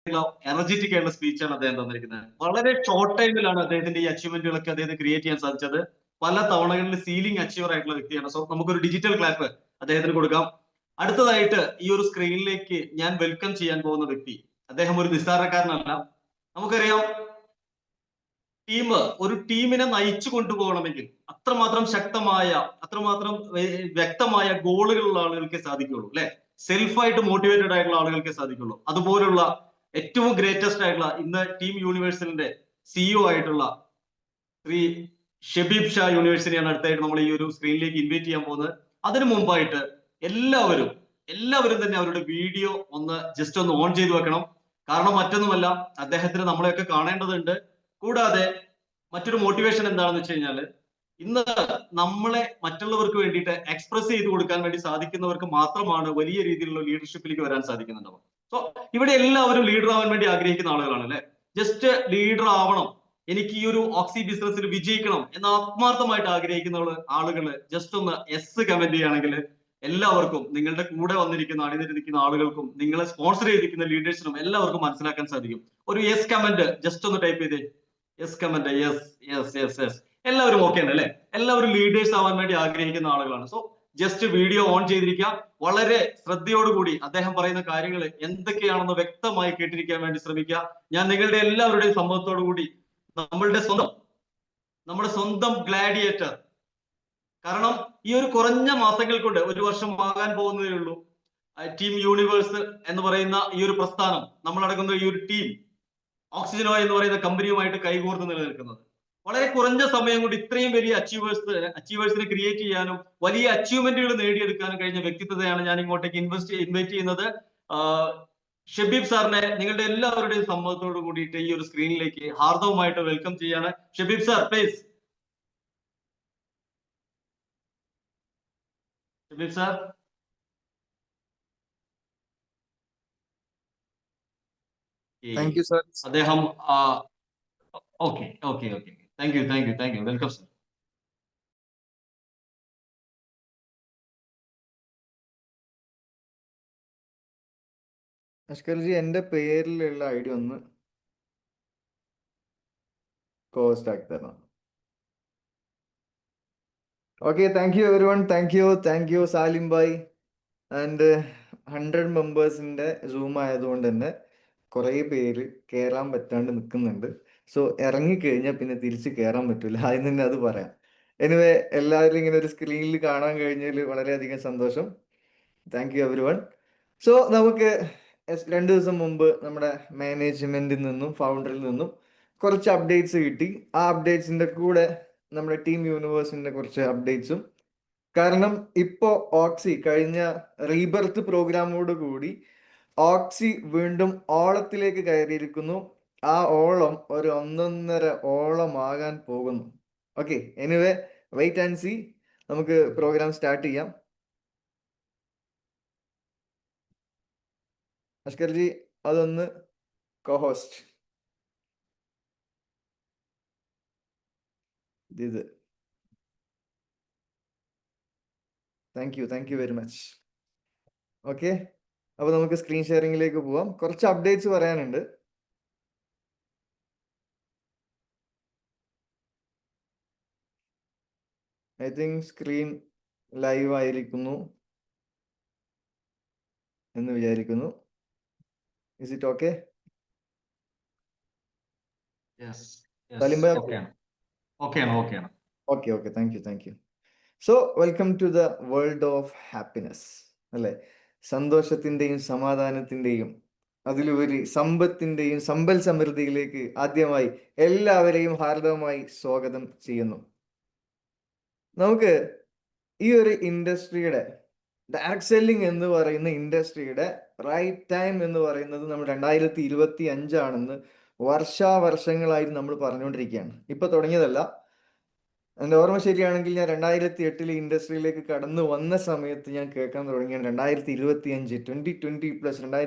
Energetic ആയിട്ടുള്ള സ്പീച്ചാണ് അദ്ദേഹം തന്നിരിക്കുന്നത്. വളരെ ഷോർട്ട് ടൈമിലാണ് അദ്ദേഹത്തിന്റെ ഈ അച്ചീവ്മെന്റുകളൊക്കെ അദ്ദേഹത്തിന് ക്രിയേറ്റ് ചെയ്യാൻ സാധിച്ചത്. പല തവണകളിൽ സീലിംഗ് അച്ചീവർ ആയിട്ടുള്ള വ്യക്തിയാണ്. സോ നമുക്കൊരു ഡിജിറ്റൽ ക്ലാപ്പ് അദ്ദേഹത്തിന് കൊടുക്കാം. അടുത്തതായിട്ട് ഈ ഒരു സ്ക്രീനിലേക്ക് ഞാൻ വെൽക്കം ചെയ്യാൻ പോകുന്ന വ്യക്തി, അദ്ദേഹം ഒരു നിസ്സാരക്കാരനല്ല. നമുക്കറിയാം, ഒരു ടീമിനെ നയിച്ചു കൊണ്ടുപോകണമെങ്കിൽ അത്രമാത്രം ശക്തമായ, അത്രമാത്രം വ്യക്തമായ ഗോളുകളുള്ള ആളുകൾക്ക് സാധിക്കുള്ളൂ, അല്ലെ? സെൽഫായിട്ട് മോട്ടിവേറ്റഡ് ആയിട്ടുള്ള ആളുകൾക്ക് സാധിക്കുള്ളൂ. അതുപോലുള്ള ഏറ്റവും ഗ്രേറ്റസ്റ്റ് ആയിട്ടുള്ള ഇന്ന് ടീം യൂണിവേഴ്സലിന്റെ സിഇഒ ആയിട്ടുള്ള ശ്രീ ഷബീബ് ഷാ യൂണിവേഴ്സിറ്റിയാണ് അടുത്തായിട്ട് നമ്മൾ ഈ ഒരു സ്ക്രീനിലേക്ക് ഇൻവൈറ്റ് ചെയ്യാൻ പോകുന്നത്. അതിനു മുമ്പായിട്ട് എല്ലാവരും തന്നെ അവരുടെ വീഡിയോ ജസ്റ്റ് ഒന്ന് ഓൺ ചെയ്ത് വെക്കണം. കാരണം മറ്റൊന്നുമല്ല, അദ്ദേഹത്തിന് നമ്മളെയൊക്കെ കാണേണ്ടതുണ്ട്. കൂടാതെ മറ്റൊരു മോട്ടിവേഷൻ എന്താണെന്ന് വെച്ച് കഴിഞ്ഞാൽ, ഇന്ന് നമ്മളെ മറ്റുള്ളവർക്ക് വേണ്ടിയിട്ട് എക്സ്പ്രസ് ചെയ്ത് കൊടുക്കാൻ വേണ്ടി സാധിക്കുന്നവർക്ക് മാത്രമാണ് വലിയ രീതിയിലുള്ള ലീഡർഷിപ്പിലേക്ക് വരാൻ സാധിക്കുന്നുണ്ടാവും. സോ ഇവിടെ എല്ലാവരും ലീഡർ ആവാൻ വേണ്ടി ആഗ്രഹിക്കുന്ന ആളുകളാണ്, അല്ലെ? ജസ്റ്റ് ലീഡർ ആവണം, എനിക്ക് ഈ ഒരു ഓക്സി ബിസിനസ്സിൽ വിജയിക്കണം എന്ന് ആത്മാർത്ഥമായിട്ട് ആഗ്രഹിക്കുന്ന ആളുകൾ ജസ്റ്റ് ഒന്ന് എസ് കമന്റ് ചെയ്യുകയാണെങ്കിൽ എല്ലാവർക്കും, നിങ്ങളുടെ കൂടെ വന്നിരിക്കുന്ന അണിനിരന്നിരിക്കുന്ന ആളുകൾക്കും നിങ്ങളെ സ്പോൺസർ ചെയ്തിരിക്കുന്ന ലീഡേഴ്സിനും എല്ലാവർക്കും മനസ്സിലാക്കാൻ സാധിക്കും. ഒരു യെസ് കമന്റ് ജസ്റ്റ് ഒന്ന് ടൈപ്പ് ചെയ്തേ. Yes comment, yes yes yes yes. എല്ലാവരും ഓക്കെ ആണ്, അല്ലെ? എല്ലാവരും ലീഡേഴ്സ് ആവാൻ വേണ്ടി ആഗ്രഹിക്കുന്ന ആളുകളാണ്. സോ ജസ്റ്റ് വീഡിയോ ഓൺ ചെയ്തിരിക്കുക. വളരെ ശ്രദ്ധയോടുകൂടി അദ്ദേഹം പറയുന്ന കാര്യങ്ങൾ എന്തൊക്കെയാണെന്ന് വ്യക്തമായി കേട്ടിരിക്കാൻ വേണ്ടി ശ്രമിക്കുക. ഞാൻ നിങ്ങളുടെ എല്ലാവരുടെയും സമ്മതത്തോടു കൂടി നമ്മുടെ സ്വന്തം ഗ്ലാഡിയേറ്റർ, കാരണം ഈ ഒരു കുറഞ്ഞ മാസങ്ങൾ കൊണ്ട്, ഒരു വർഷം ആകാൻ പോകുന്നതേ ഉള്ളൂ, ടീം യൂണിവേഴ്സ് എന്ന് പറയുന്ന ഈ ഒരു പ്രസ്ഥാനം, നമ്മളടങ്ങുന്ന ഈ ഒരു ടീം ഓക്സിജൻ ഓയിൽ എന്ന് പറയുന്ന കമ്പനിയുമായിട്ട് കൈകോർത്ത് നിലനിൽക്കുന്നത്, വളരെ കുറഞ്ഞ സമയം കൊണ്ട് ഇത്രയും വലിയ അച്ചീവേഴ്സിനെ ക്രിയേറ്റ് ചെയ്യാനും വലിയ അച്ചീവ്മെന്റുകൾ നേടിയെടുക്കാനും കഴിഞ്ഞ വ്യക്തിത്വത്തെയാണ് ഞാൻ ഇങ്ങോട്ടേക്ക് ഇൻവൈറ്റ് ചെയ്യുന്നത്. ഷബീബ് സാറിനെ നിങ്ങളുടെ എല്ലാവരുടെയും സമ്മതത്തോട് കൂടിയിട്ട് ഈ ഒരു സ്ക്രീനിലേക്ക് ഹാർദവമായിട്ട് വെൽക്കം ചെയ്യാണ്. Shabeeb sir, please. Shabeeb sir. Thank you sir. അദ്ദേഹം okay. Thank you. Welcome sir. Ashkarji, എന്റെ പേരിലുള്ള ഐഡി ഒന്ന് പോസ്റ്റ് ആക്കി തരണം. Okay, thank you everyone. Thank you Salim bhai. And 100 മെമ്പേഴ്സിന്റെ സൂം ആയതുകൊണ്ട് തന്നെ കുറേ പേര് കയറാൻ പറ്റാണ്ട് നിൽക്കുന്നുണ്ട്. സോ ഇറങ്ങിക്കഴിഞ്ഞാൽ പിന്നെ തിരിച്ച് കയറാൻ പറ്റില്ല, ആദ്യം തന്നെ അത് പറയാം. എനിവേ, എല്ലാവരും ഇങ്ങനെ ഒരു സ്ക്രീനിൽ കാണാൻ കഴിഞ്ഞതിൽ വളരെയധികം സന്തോഷം. Thank you every one. So നമുക്ക് 2 ദിവസം മുമ്പ് നമ്മുടെ മാനേജ്മെന്റിൽ നിന്നും ഫൗണ്ടറിൽ നിന്നും കുറച്ച് അപ്ഡേറ്റ്സ് കിട്ടി. ആ അപ്ഡേറ്റ്സിന്റെ കൂടെ നമ്മുടെ ടീം യൂണിവേഴ്സിന്റെ കുറച്ച് അപ്ഡേറ്റ്സും, കാരണം ഇപ്പോ ഓക്സി കഴിഞ്ഞ റീബർത്ത് പ്രോഗ്രാമോട് കൂടി ഓക്സി വീണ്ടും ഓളത്തിലേക്ക് കയറിയിരിക്കുന്നു. ആ ഓളം ഒരു 1.5 ഓളമാകാൻ പോകുന്നു. Okay, anyway, wait and see. നമുക്ക് പ്രോഗ്രാം സ്റ്റാർട്ട് ചെയ്യാം. അഷ്കർജി, അതൊന്ന് കോഹോസ്റ്റ് ഇത്. Thank you very much. Okay, അപ്പൊ നമുക്ക് സ്ക്രീൻ ഷെയറിംഗിലേക്ക് പോവാം. കുറച്ച് അപ്ഡേറ്റ്സ് പറയാനുണ്ട്. ഐ തിങ്ക് സ്ക്രീൻ ലൈവ് ആയിരിക്കുന്നു എന്ന് വിചാരിക്കുന്നു. Is it okay? Okay, thank you. So welcome to the world of happiness, അല്ലെ? സന്തോഷത്തിന്റെയും സമാധാനത്തിന്റെയും അതിലുപരി സമ്പത്തിന്റെയും സമ്പൽ സമൃദ്ധിയിലേക്ക് ആദ്യമായി എല്ലാവരെയും ഹാർദവമായി സ്വാഗതം ചെയ്യുന്നു. നമുക്ക് ഈ ഒരു ഇൻഡസ്ട്രിയുടെ, ഡയറക്ട് സെല്ലിംഗ് എന്ന് പറയുന്ന ഇൻഡസ്ട്രിയുടെ റൈറ്റ് ടൈം എന്ന് പറയുന്നത് നമ്മൾ 2025 വർഷാവർഷങ്ങളായിട്ട് നമ്മൾ പറഞ്ഞുകൊണ്ടിരിക്കുകയാണ്. ഇപ്പൊ തുടങ്ങിയതല്ല. എൻ്റെ ഓർമ്മ ശരിയാണെങ്കിൽ ഞാൻ 2008 ഇൻഡസ്ട്രിയിലേക്ക് കടന്നു വന്ന സമയത്ത് ഞാൻ കേൾക്കാൻ തുടങ്ങിയാണ് 2025 2020+,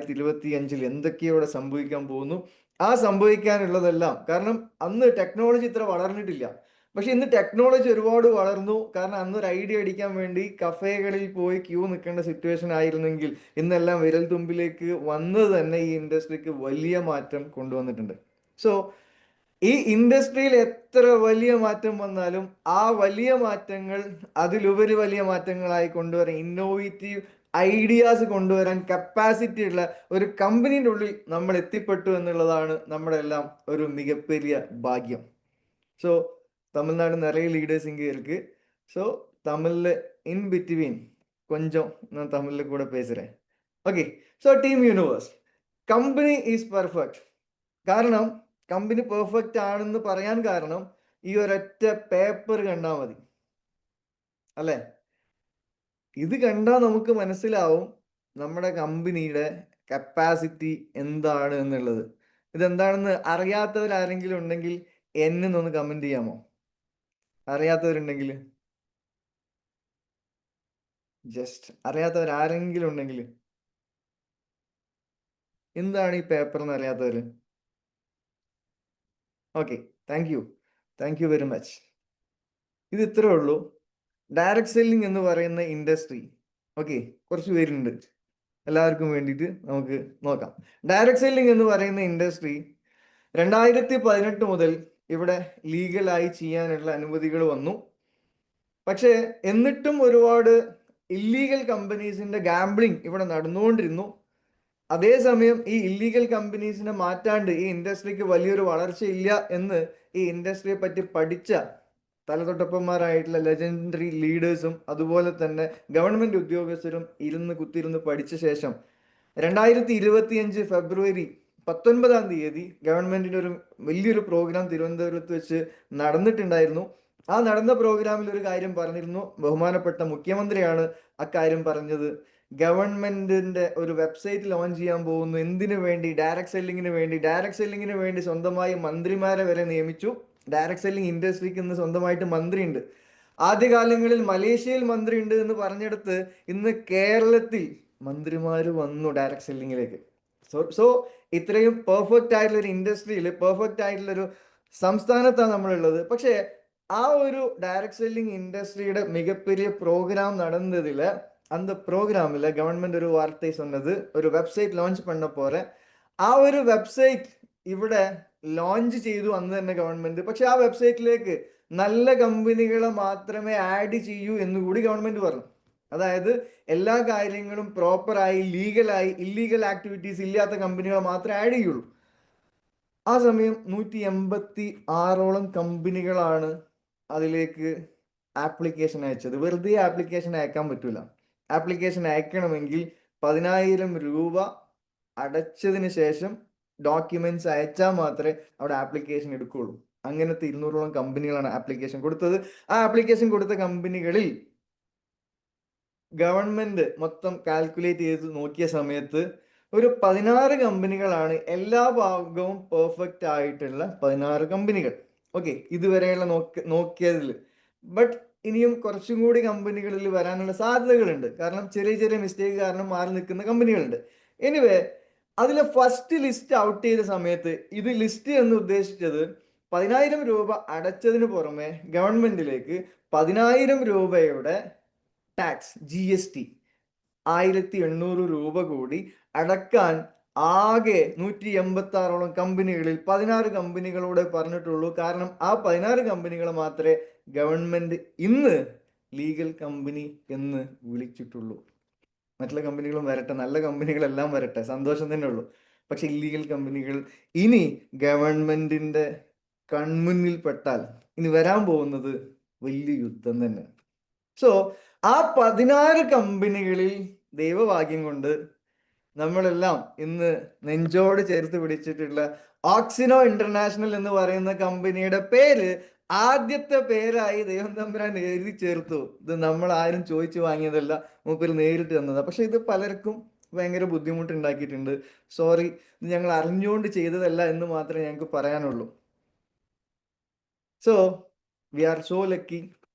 2025 എന്തൊക്കെയോ ഇവിടെ സംഭവിക്കാൻ പോകുന്നു. ആ സംഭവിക്കാനുള്ളതെല്ലാം, കാരണം അന്ന് ടെക്നോളജി ഇത്ര വളർന്നിട്ടില്ല. പക്ഷെ ഇന്ന് ടെക്നോളജി ഒരുപാട് വളർന്നു. കാരണം അന്നൊരു ഐഡിയ അടിക്കാൻ വേണ്ടി കഫേകളിൽ പോയി ക്യൂ നിൽക്കേണ്ട സിറ്റുവേഷൻ ആയിരുന്നെങ്കിൽ ഇന്നെല്ലാം വിരൽ തുമ്പിലേക്ക് വന്നത് തന്നെ ഈ ഇൻഡസ്ട്രിക്ക് വലിയ മാറ്റം കൊണ്ടുവന്നിട്ടുണ്ട്. സോ ഈ ഇൻഡസ്ട്രിയിൽ എത്ര വലിയ മാറ്റം വന്നാലും ആ വലിയ മാറ്റങ്ങൾ അതിലുപരി വലിയ മാറ്റങ്ങളായി കൊണ്ടുവരാൻ, ഇന്നോവേറ്റീവ് ഐഡിയാസ് കൊണ്ടുവരാൻ കപ്പാസിറ്റി ഉള്ള ഒരു കമ്പനീൻ്റെ ഉള്ളിൽ നമ്മൾ എത്തിപ്പെട്ടു എന്നുള്ളതാണ് നമ്മുടെ എല്ലാം ഒരു മികപ്പെരിയ ഭാഗ്യം. ஸோ தமிழ்நாடு நிறைய லீடர்ஸ் இங்கே இருக்கு. ஸோ தமிழில் இன் பிட்வீன் கொஞ்சம் நான் தமிழில் கூட பேசுகிறேன். Okay, so team universe company is perfect. കാരണം കമ്പനി പെർഫെക്റ്റ് ആണെന്ന് പറയാൻ കാരണം ഈ ഒരൊറ്റ പേപ്പർ കണ്ടാൽ മതി അല്ലേ? ഇത് കണ്ടാൽ നമുക്ക് മനസ്സിലാവും നമ്മുടെ കമ്പനിയുടെ കപ്പാസിറ്റി എന്താണ് എന്നുള്ളത്. ഇതെന്താണെന്ന് അറിയാത്തവരാരെങ്കിലും ഉണ്ടെങ്കിൽ എന്നൊന്ന് കമന്റ് ചെയ്യാമോ? അറിയാത്തവരുണ്ടെങ്കിൽ, ജസ്റ്റ് അറിയാത്തവരാരെങ്കിലും ഉണ്ടെങ്കിൽ, എന്താണ് ഈ പേപ്പർ എന്ന് അറിയാത്തവര്? Okay, thank you very much. ഇത് ഇത്രേ ഉള്ളൂ. ഡയറക്റ്റ് സെല്ലിംഗ് എന്ന് പറയുന്ന ഇൻഡസ്ട്രി, ഓക്കെ, കുറച്ച് പേരുണ്ട്, എല്ലാവർക്കും വേണ്ടിയിട്ട് നമുക്ക് നോക്കാം. ഡയറക്റ്റ് സെല്ലിംഗ് എന്ന് പറയുന്ന ഇൻഡസ്ട്രി 2018 മുതൽ ഇവിടെ ലീഗലായി ചെയ്യാനുള്ള അനുമതികൾ വന്നു. പക്ഷേ എന്നിട്ടും ഒരുപാട് ഇല്ലീഗൽ കമ്പനീസിന്റെ ഗാംബ്ലിംഗ് ഇവിടെ നടന്നുകൊണ്ടിരുന്നു. അതേസമയം ഈ ഇല്ലീഗൽ കമ്പനീസിനെ മാറ്റാണ്ട് ഈ ഇൻഡസ്ട്രിക്ക് വലിയൊരു വളർച്ചയില്ല എന്ന് ഈ ഇൻഡസ്ട്രിയെ പറ്റി പഠിച്ച തലതൊട്ടപ്പന്മാരായിട്ടുള്ള ലെജൻഡറി ലീഡേഴ്സും അതുപോലെ തന്നെ ഗവൺമെന്റ് ഉദ്യോഗസ്ഥരും കുത്തിയിരുന്ന് പഠിച്ച ശേഷം 2025 ഫെബ്രുവരി 19 ഗവൺമെന്റിന്റെ ഒരു വലിയൊരു പ്രോഗ്രാം തിരുവനന്തപുരത്ത് വെച്ച് നടന്നിട്ടുണ്ടായിരുന്നു. ആ നടന്ന പ്രോഗ്രാമിൽ ഒരു കാര്യം പറഞ്ഞിരുന്നു. ബഹുമാനപ്പെട്ട മുഖ്യമന്ത്രിയാണ് അക്കാര്യം പറഞ്ഞത്. ഗവൺമെന്റിന്റെ ഒരു വെബ്സൈറ്റ് ലോഞ്ച് ചെയ്യാൻ പോകുന്നു. എന്തിനു വേണ്ടി? ഡയറക്റ്റ് സെല്ലിങ്ങിന് വേണ്ടി. ഡയറക്റ്റ് സെല്ലിങ്ങിന് വേണ്ടി സ്വന്തമായി മന്ത്രിമാരെ വരെ നിയമിച്ചു. ഡയറക്റ്റ് സെല്ലിംഗ് ഇൻഡസ്ട്രിക്ക് ഇന്ന് സ്വന്തമായിട്ട് മന്ത്രിയുണ്ട്. ആദ്യകാലങ്ങളിൽ മലേഷ്യയിൽ മന്ത്രി ഉണ്ട് എന്ന് പറഞ്ഞെടുത്ത് ഇന്ന് കേരളത്തിൽ മന്ത്രിമാർ വന്നു ഡയറക്റ്റ് സെല്ലിങ്ങിലേക്ക്. സോ ഇത്രയും പെർഫെക്റ്റ് ആയിട്ടുള്ള ഒരു ഇൻഡസ്ട്രിയിൽ, പെർഫെക്റ്റ് ആയിട്ടുള്ള ഒരു സംസ്ഥാനത്താണ് നമ്മളുള്ളത്. പക്ഷേ ആ ഒരു ഡയറക്റ്റ് സെല്ലിംഗ് ഇൻഡസ്ട്രിയുടെ മികപ്പെരിയ പ്രോഗ്രാം നടന്നതിൽ, அந்த ப்ரோக்ராமில் கவர்மெண்ட் ஒரு வார்த்தை சொன்னது, ஒரு வெப்சைட் லான்ச் பண்ண போகிறேன். ആ ഒരു വെബ്സൈറ്റ് ഇവിടെ ലോഞ്ച് ചെയ്തു അന്ന് തന്നെ ഗവൺമെന്റ്. പക്ഷെ ആ വെബ്സൈറ്റിലേക്ക് നല്ല കമ്പനികളെ മാത്രമേ ആഡ് ചെയ്യൂ എന്നുകൂടി ഗവൺമെന്റ് പറഞ്ഞു. അതായത് എല്ലാ കാര്യങ്ങളും പ്രോപ്പറായി ലീഗലായി, ഇല്ലീഗൽ ആക്ടിവിറ്റീസ് ഇല്ലാത്ത കമ്പനികളെ മാത്രമേ ആഡ് ചെയ്യുള്ളൂ. ആ സമയം 186ഓളം കമ്പനികളാണ് അതിലേക്ക് ആപ്ലിക്കേഷൻ അയച്ചത്. വെറുതെ ആപ്ലിക്കേഷൻ അയക്കാൻ പറ്റൂല. ആപ്ലിക്കേഷൻ അയക്കണമെങ്കിൽ 10,000 രൂപ അടച്ചതിന് ശേഷം ഡോക്യുമെന്റ്സ് അയച്ചാൽ മാത്രമേ അവിടെ ആപ്ലിക്കേഷൻ എടുക്കുകയുള്ളൂ. അങ്ങനത്തെ 200ഓളം കമ്പനികളാണ് ആപ്ലിക്കേഷൻ കൊടുത്തത്. ആ ആപ്ലിക്കേഷൻ കൊടുത്ത കമ്പനികളിൽ ഗവൺമെന്റ് മൊത്തം കാൽക്കുലേറ്റ് ചെയ്ത് നോക്കിയ സമയത്ത് ഒരു 16 കമ്പനികളാണ് എല്ലാ ഭാഗവും പെർഫെക്റ്റ് ആയിട്ടുള്ള 16 കമ്പനികൾ. ഓക്കെ, ഇതുവരെയുള്ള നോക്കിയതിൽ. ബട്ട് ഇനിയും കുറച്ചും കൂടി കമ്പനികളിൽ വരാനുള്ള സാധ്യതകളുണ്ട്. കാരണം ചെറിയ ചെറിയ മിസ്റ്റേക്ക് കാരണം മാറി നിൽക്കുന്ന കമ്പനികളുണ്ട്. എനിവേ, അതിലെ ഫസ്റ്റ് ലിസ്റ്റ് ഔട്ട് ചെയ്ത സമയത്ത് ഇത് ലിസ്റ്റ് എന്ന് ഉദ്ദേശിച്ചത് 10,000 രൂപ അടച്ചതിന് പുറമെ ഗവൺമെന്റിലേക്ക് 10,000 രൂപയുടെ ടാക്സ്, GST 1,800 രൂപ കൂടി അടക്കാൻ ആകെ 186ഓളം കമ്പനികളിൽ 16 കമ്പനികളോട് പറഞ്ഞിട്ടുള്ളൂ. കാരണം ആ 16 കമ്പനികളെ മാത്രമേ ഗവൺമെന്റ് ഇന്ന് ലീഗൽ കമ്പനി എന്ന് വിളിച്ചിട്ടുള്ളൂ. മറ്റുള്ള കമ്പനികളും വരട്ടെ, നല്ല കമ്പനികളെല്ലാം വരട്ടെ, സന്തോഷം തന്നെ ഉള്ളൂ. പക്ഷെ ഇല്ലീഗൽ കമ്പനികൾ ഇനി ഗവൺമെന്റിന്റെ കൺമുന്നിൽ പെട്ടാൽ ഇനി വരാൻ പോകുന്നത് വലിയ യുദ്ധം തന്നെ. സോ ആ 16 കമ്പനികളിൽ ദൈവഭാഗ്യം കൊണ്ട് നമ്മളെല്ലാം ഇന്ന് നെഞ്ചോട് ചേർത്ത് പിടിച്ചിട്ടുള്ള ഓക്സിനോ ഇന്റർനാഷണൽ എന്ന് പറയുന്ന കമ്പനിയുടെ പേര് ആദ്യത്തെ പേരായി ദൈവം തമ്പുരാൻ എഴുതി ചേർത്തു. ഇത് നമ്മൾ ആരും ചോദിച്ചു വാങ്ങിയതല്ല, മൂപ്പര് നേരിട്ട് തന്നതാണ്. പക്ഷെ ഇത് പലർക്കും ഭയങ്കര ബുദ്ധിമുട്ടുണ്ടാക്കിയിട്ടുണ്ട്. സോറി, ഇത് ഞങ്ങൾ അറിഞ്ഞുകൊണ്ട് ചെയ്തതല്ല എന്ന് മാത്രമേ ഞങ്ങൾക്ക് പറയാനുള്ളൂ. So we are so lucky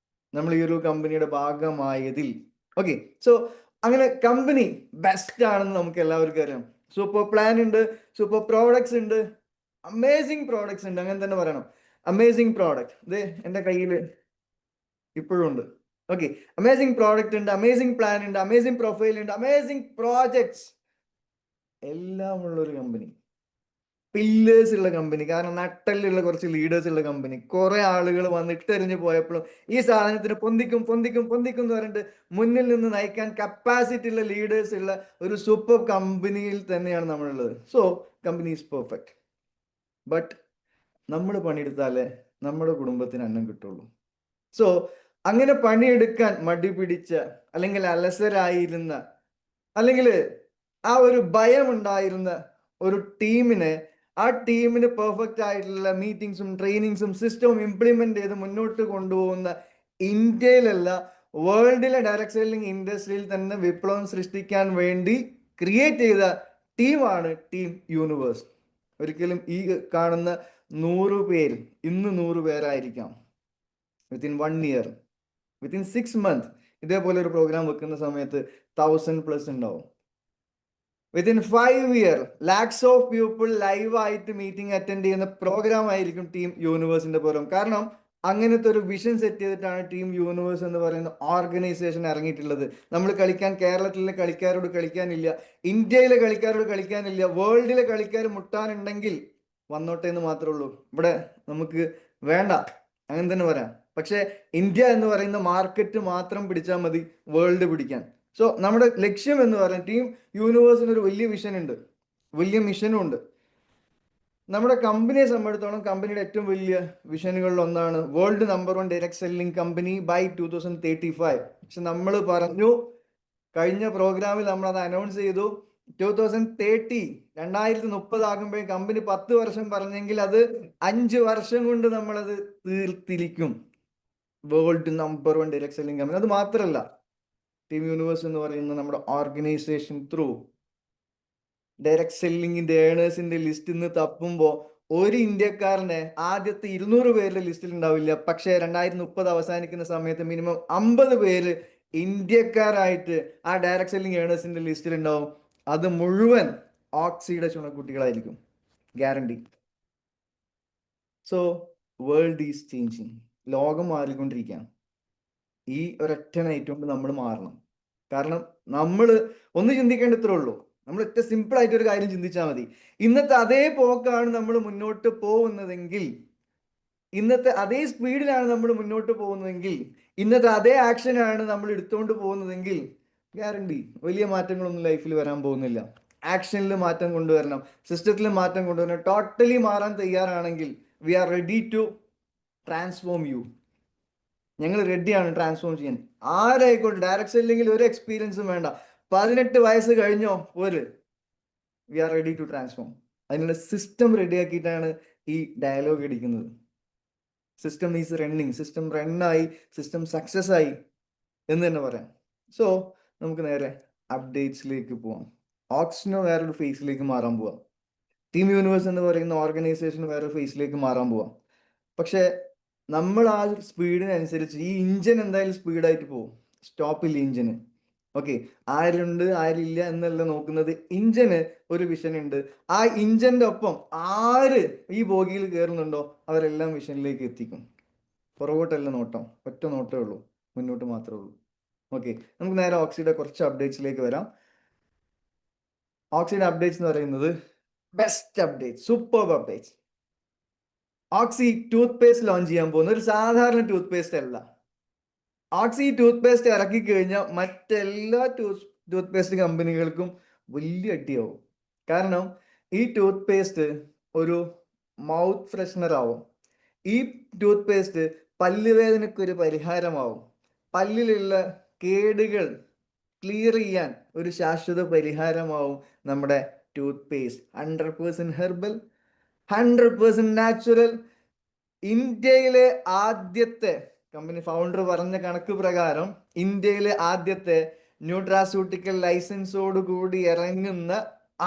നമ്മൾ ഈ ഒരു കമ്പനിയുടെ ഭാഗമായതിൽ. ഓക്കെ, സോ അങ്ങനെ കമ്പനി ബെസ്റ്റ് ആണെന്ന് നമുക്ക് എല്ലാവർക്കും അറിയാം. സൂപ്പർ പ്ലാൻ ഉണ്ട്, സൂപ്പർ പ്രോഡക്ട്സ് ഉണ്ട്, അമേസിങ് പ്രോഡക്ട്സ് ഉണ്ട്, അങ്ങനെ തന്നെ പറയണം. അമേസിങ് പ്രോഡക്റ്റ് ഇത് എൻ്റെ കയ്യിൽ ഇപ്പോഴും ഉണ്ട്. ഓക്കെ, അമേസിങ് പ്രോഡക്റ്റ് ഉണ്ട്, അമേസിങ് പ്ലാൻ ഉണ്ട്, അമേസിങ് പ്രൊഫൈൽ ഉണ്ട്, അമേസിങ് പ്രോജക്ട്സ് എല്ലാം ഉള്ള ഒരു കമ്പനി, പില്ലേഴ്സ് ഉള്ള കമ്പനി. കാരണം നട്ടലുള്ള കുറച്ച് ലീഡേഴ്സ് ഉള്ള കമ്പനി. കുറെ ആളുകൾ വന്ന് ഇട്ടെറിഞ്ഞ് പോയപ്പോഴും ഈ സാധനത്തിന് പൊന്തിക്കും പൊന്തിക്കും പൊന്തിക്കും എന്ന് പറഞ്ഞിട്ട് മുന്നിൽ നിന്ന് നയിക്കാൻ കപ്പാസിറ്റി ഉള്ള ലീഡേഴ്സ് ഉള്ള ഒരു സൂപ്പർ കമ്പനിയിൽ തന്നെയാണ് നമ്മളുള്ളത്. So company is perfect. But നമ്മൾ പണിയെടുത്താലേ നമ്മുടെ കുടുംബത്തിന് അന്നം കിട്ടുള്ളൂ. സോ അങ്ങനെ പണിയെടുക്കാൻ മടി പിടിച്ച, അല്ലെങ്കിൽ അലസരായിരുന്ന, അല്ലെങ്കിൽ ആ ഒരു ഭയം ഉണ്ടായിരുന്ന ഒരു ടീമിനെ, ആ ടീമിന് പെർഫെക്റ്റ് ആയിട്ടുള്ള മീറ്റിംഗ്സും ട്രെയിനിങ്സും സിസ്റ്റവും ഇംപ്ലിമെന്റ് ചെയ്ത് മുന്നോട്ട് കൊണ്ടുപോകുന്ന, ഇന്ത്യയിലല്ല വേൾഡിലെ ഡയറക്ട് സെല്ലിംഗ് ഇൻഡസ്ട്രിയിൽ തന്നെ വിപ്ലവം സൃഷ്ടിക്കാൻ വേണ്ടി ക്രിയേറ്റ് ചെയ്ത ടീമാണ് ടീം യൂണിവേഴ്സ്. ഒരിക്കലും ഈ കാണുന്ന 100 പേര് ഇന്ന് 100 പേരായിരിക്കാം. വിത്തിൻ 1 ഇയർ, വിത്തിൻ 6 months ഇതേപോലെ ഒരു പ്രോഗ്രാം വെക്കുന്ന സമയത്ത് 1000+ ഉണ്ടാവും. Within 5 years lakhs of people ലൈവായിട്ട് മീറ്റിംഗ് അറ്റൻഡ് ചെയ്യുന്ന പ്രോഗ്രാം ആയിരിക്കും ടീം യൂണിവേഴ്സിന്റെ പ്രോഗ്രാം. കാരണം അങ്ങനത്തെ ഒരു വിഷൻ സെറ്റ് ചെയ്തിട്ടാണ് ടീം യൂണിവേഴ്സ് എന്ന് പറയുന്ന ഓർഗനൈസേഷൻ ഇറങ്ങിയിട്ടുള്ളത്. നമ്മൾ കളിക്കാൻ കേരളത്തിലെ കളിക്കാരോട് കളിക്കാനില്ല, ഇന്ത്യയിലെ കളിക്കാരോട് കളിക്കാനില്ല, വേൾഡിലെ കളിക്കാർ മുട്ടാനുണ്ടെങ്കിൽ വന്നോട്ടെ എന്ന് മാത്രമേ ഉള്ളൂ. ഇവിടെ നമുക്ക് വേണ്ട, അങ്ങനെ തന്നെ പറയാം. പക്ഷെ ഇന്ത്യ എന്ന് പറയുന്ന മാർക്കറ്റ് മാത്രം പിടിച്ചാൽ മതി വേൾഡ് പിടിക്കാൻ. സോ നമ്മുടെ ലക്ഷ്യം എന്ന് പറയുന്നത്, ടീം യൂണിവേഴ്സിന് ഒരു വലിയ വിഷൻ ഉണ്ട്, വലിയ മിഷനും ഉണ്ട്. നമ്മുടെ കമ്പനിയെ സംബന്ധിച്ചിടത്തോളം കമ്പനിയുടെ ഏറ്റവും വലിയ വിഷനുകളിൽ ഒന്നാണ് world number 1 direct selling company by 2035. പക്ഷെ നമ്മൾ പറഞ്ഞു, കഴിഞ്ഞ പ്രോഗ്രാമിൽ നമ്മൾ അത് അനൗൺസ് ചെയ്തു, 2030 ആകുമ്പോഴേ കമ്പനി 10 വർഷം പറഞ്ഞെങ്കിൽ അത് 5 വർഷം കൊണ്ട് നമ്മളത് തീർത്തിരിക്കും. World number 1 direct selling company. അത് മാത്രമല്ല, ടീം യൂണിവേഴ്സ് എന്ന് പറയുന്ന നമ്മുടെ ഓർഗനൈസേഷൻ ത്രൂ ഡയറക്ട് സെല്ലിങ്ങിന്റെ ഏണേഴ്സിന്റെ ലിസ്റ്റ് ഇന്ന് തപ്പുമ്പോൾ ഒരു ഇന്ത്യക്കാരനെ ആദ്യത്തെ 200 പേരുടെ ലിസ്റ്റിൽ ഉണ്ടാവില്ല. പക്ഷേ 2030 അവസാനിക്കുന്ന സമയത്ത് മിനിമം 50 പേര് ഇന്ത്യക്കാരായിട്ട് ആ ഡയറക്ട് സെല്ലിംഗ് ഏണേഴ്സിന്റെ ലിസ്റ്റിൽ ഉണ്ടാവും. അത് മുഴുവൻ ഓക്സിയുടെ ചുണക്കുട്ടികളായിരിക്കും, guarantee. So world is changing. ലോകം മാറിക്കൊണ്ടിരിക്കുകയാണ്. ഈ ഒരൊറ്റ നൈറ്റ് കൊണ്ട് നമ്മൾ മാറണം. കാരണം നമ്മൾ ഒന്ന് ചിന്തിക്കേണ്ട ഇത്രേ ഉള്ളൂ. നമ്മൾ ഒറ്റ സിമ്പിൾ ആയിട്ട് ഒരു കാര്യം ചിന്തിച്ചാൽ മതി. ഇന്നത്തെ അതേ പോക്കാണ് നമ്മൾ മുന്നോട്ട് പോകുന്നതെങ്കിൽ, ഇന്നത്തെ അതേ സ്പീഡിലാണ് നമ്മൾ മുന്നോട്ട് പോകുന്നതെങ്കിൽ, ഇന്നത്തെ അതേ ആക്ഷനാണ് നമ്മൾ എടുത്തുകൊണ്ട് പോകുന്നതെങ്കിൽ, ഗ്യാരണ്ടി വലിയ മാറ്റങ്ങളൊന്നും ലൈഫിൽ വരാൻ പോകുന്നില്ല. ആക്ഷനിൽ മാറ്റം കൊണ്ടുവരണം, സിസ്റ്റത്തിൽ മാറ്റം കൊണ്ടുവരണം. ടോട്ടലി മാറാൻ തയ്യാറാണെങ്കിൽ we are ready to transform you. ഞങ്ങൾ റെഡിയാണ് ട്രാൻസ്ഫോം ചെയ്യാൻ. ആരായിക്കോട്ടെ, ഡയറക്ട് സെല്ലിംഗിൽ ഒരു എക്സ്പീരിയൻസും വേണ്ട, 18 വയസ്സ് കഴിഞ്ഞോ ഒരു, we are ready to transform. അതിനുള്ള സിസ്റ്റം റെഡിയാക്കിയിട്ടാണ് ഈ ഡയലോഗ് അടിക്കുന്നത്. സിസ്റ്റം ഈസ് റണ്ണിങ്, സിസ്റ്റം റണ്ണായി, സിസ്റ്റം സക്സസ് ആയി എന്ന് തന്നെ പറയാം. സോ നമുക്ക് നേരെ അപ്ഡേറ്റ്സിലേക്ക് പോവാം. ഓക്സിനോ വേറൊരു ഫേസിലേക്ക് മാറാൻ പോവാം, ടീം യൂണിവേഴ്സ് എന്ന് പറയുന്ന ഓർഗനൈസേഷൻ വേറൊരു ഫേസിലേക്ക് മാറാൻ പോവാം. പക്ഷെ നമ്മൾ ആ സ്പീഡിനനുസരിച്ച് ഈ ഇഞ്ചിൻ എന്തായാലും സ്പീഡായിട്ട് പോകും. സ്റ്റോപ്പില്ല ഇഞ്ചിന്. ഓക്കെ, ആരുണ്ട് ആരില്ല എന്നല്ല നോക്കുന്നത്, ഇഞ്ചിന് ഒരു വിഷൻ ഉണ്ട്. ആ ഇഞ്ചിന്റെ ഒപ്പം ആര് ഈ ബോഗിയിൽ കയറുന്നുണ്ടോ അവരെല്ലാം വിഷനിലേക്ക് എത്തിക്കും. പുറകോട്ടല്ല നോട്ടം, ഒറ്റ നോട്ടേ ഉള്ളൂ, മുന്നോട്ട് മാത്രമേ ഉള്ളൂ. ഓക്കെ, നമുക്ക് നേരെ ഓക്സിയുടെ കുറച്ച് അപ്ഡേറ്റ്സിലേക്ക് വരാം. ഓക്സിയുടെ അപ്ഡേറ്റ്സ് എന്ന് പറയുന്നത് ബെസ്റ്റ് അപ്ഡേറ്റ്, സൂപ്പർ അപ്ഡേറ്റ്സ്. ഓക്സി ടൂത്ത് പേസ്റ്റ് ലോഞ്ച് ചെയ്യാൻ പോകുന്ന ഒരു സാധാരണ ടൂത്ത് പേസ്റ്റ് അല്ല. ഓക്സി ടൂത്ത് പേസ്റ്റ് ഇറക്കി കഴിഞ്ഞാൽ മറ്റെല്ലാ ടൂത്ത് പേസ്റ്റ് കമ്പനികൾക്കും വലിയ അടിയാവും. കാരണം ഈ ടൂത്ത് പേസ്റ്റ് ഒരു മൗത്ത് ഫ്രഷ്നർ ആവും. ഈ ടൂത്ത് പേസ്റ്റ് പല്ലുവേദനയ്ക്ക് ഒരു പരിഹാരമാവും. പല്ലിലുള്ള കേടുകൾ ക്ലിയർ ചെയ്യാൻ ഒരു ശാശ്വത പരിഹാരമാവും നമ്മുടെ ടൂത്ത് പേസ്റ്റ്. 100% herbal, 100% natural. ഇന്ത്യയിലെ ആദ്യത്തെ, കമ്പനി ഫൗണ്ടർ പറഞ്ഞ കണക്ക് പ്രകാരം ഇന്ത്യയിലെ ആദ്യത്തെ ന്യൂട്രാസ്യൂട്ടിക്കൽ ലൈസൻസോട് കൂടി ഇറങ്ങുന്ന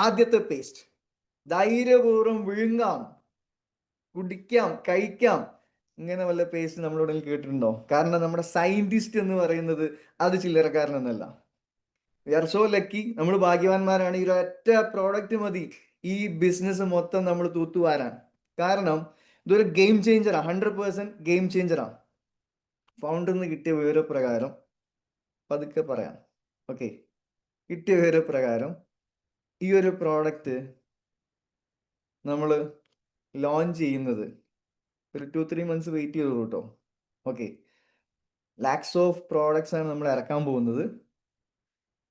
ആദ്യത്തെ പേസ്റ്റ്. ധൈര്യപൂർവ്വം വിഴുങ്ങാം, കുടിക്കാം, കഴിക്കാം. ഇങ്ങനെ വല്ല പേസ്റ്റ് നമ്മളിവിടെ കേട്ടിട്ടുണ്ടോ? കാരണം നമ്മുടെ സയന്റിസ്റ്റ് എന്ന് പറയുന്നത് അത് ചില്ലറക്കാരനൊന്നല്ല. വി ആർ സോ ലക്കി, നമ്മൾ ഭാഗ്യവാന്മാരാണ്. ഈ ഒറ്റ പ്രോഡക്റ്റ് മതി ഈ ബിസിനസ് മൊത്തം നമ്മൾ തൂത്തുവാരാൻ. കാരണം ഇതൊരു ഗെയിം ചേഞ്ചറാണ്, 100% ഗെയിം ചേഞ്ചറാണ്. ഫൗണ്ടറിന് കിട്ടിയ വിവരപ്രകാരം പതുക്കെ പറയാം. ഓക്കെ, കിട്ടിയ വിവരപ്രകാരം ഈ ഒരു പ്രോഡക്റ്റ് നമ്മൾ ലോഞ്ച് ചെയ്യുന്നത് ഒരു 2-3 months വെയിറ്റ് ചെയ്തോളൂ കേട്ടോ. ഓക്കെ, ലാക്സ് ഓഫ് പ്രോഡക്ട്സ് ആണ് നമ്മൾ ഇറക്കാൻ പോകുന്നത്.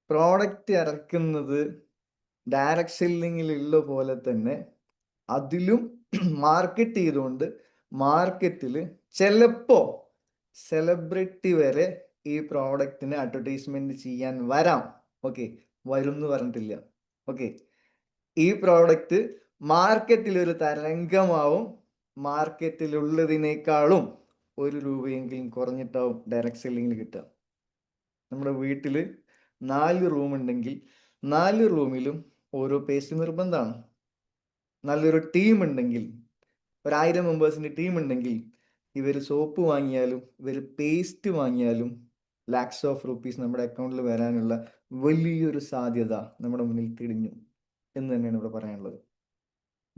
പ്രോഡക്റ്റ് ഇറക്കുന്നത് ഡയറക്റ്റ് സെല്ലിങ്ങിലുള്ള പോലെ തന്നെ അതിലും മാർക്കറ്റ് ചെയ്തുകൊണ്ട് മാർക്കറ്റിൽ ചിലപ്പോൾ സെലിബ്രിറ്റി വരെ ഈ പ്രോഡക്റ്റിന് അഡ്വർടൈസ്മെന്റ് ചെയ്യാൻ വരാം. ഓക്കെ, വരും എന്ന് പറഞ്ഞിട്ടില്ല. ഓക്കെ, ഈ പ്രോഡക്റ്റ് മാർക്കറ്റിൽ ഒരു തരംഗമാവും. മാർക്കറ്റിലുള്ളതിനേക്കാളും 1 രൂപയെങ്കിലും കുറഞ്ഞിട്ടാവും ഡയറക്റ്റ് സെല്ലിങ്ങിൽ കിട്ടുക. നമ്മുടെ വീട്ടിൽ 4 റൂം ഉണ്ടെങ്കിൽ 4 റൂമിലും ഓരോ പേസ്റ്റ് നിർബന്ധമാണ്. നല്ലൊരു ടീം ഉണ്ടെങ്കിൽ, 1000 മെമ്പേഴ്സിൻ്റെ ടീം ഉണ്ടെങ്കിൽ, ഇവർ സോപ്പ് വാങ്ങിയാലും ഇവർ പേസ്റ്റ് വാങ്ങിയാലും ലാക്സ് ഓഫ് റുപ്പീസ് നമ്മുടെ അക്കൗണ്ടിൽ വരാനുള്ള വലിയൊരു സാധ്യത നമ്മുടെ മുന്നിൽ തിരിഞ്ഞു എന്ന് തന്നെയാണ് ഇവിടെ പറയാനുള്ളത്.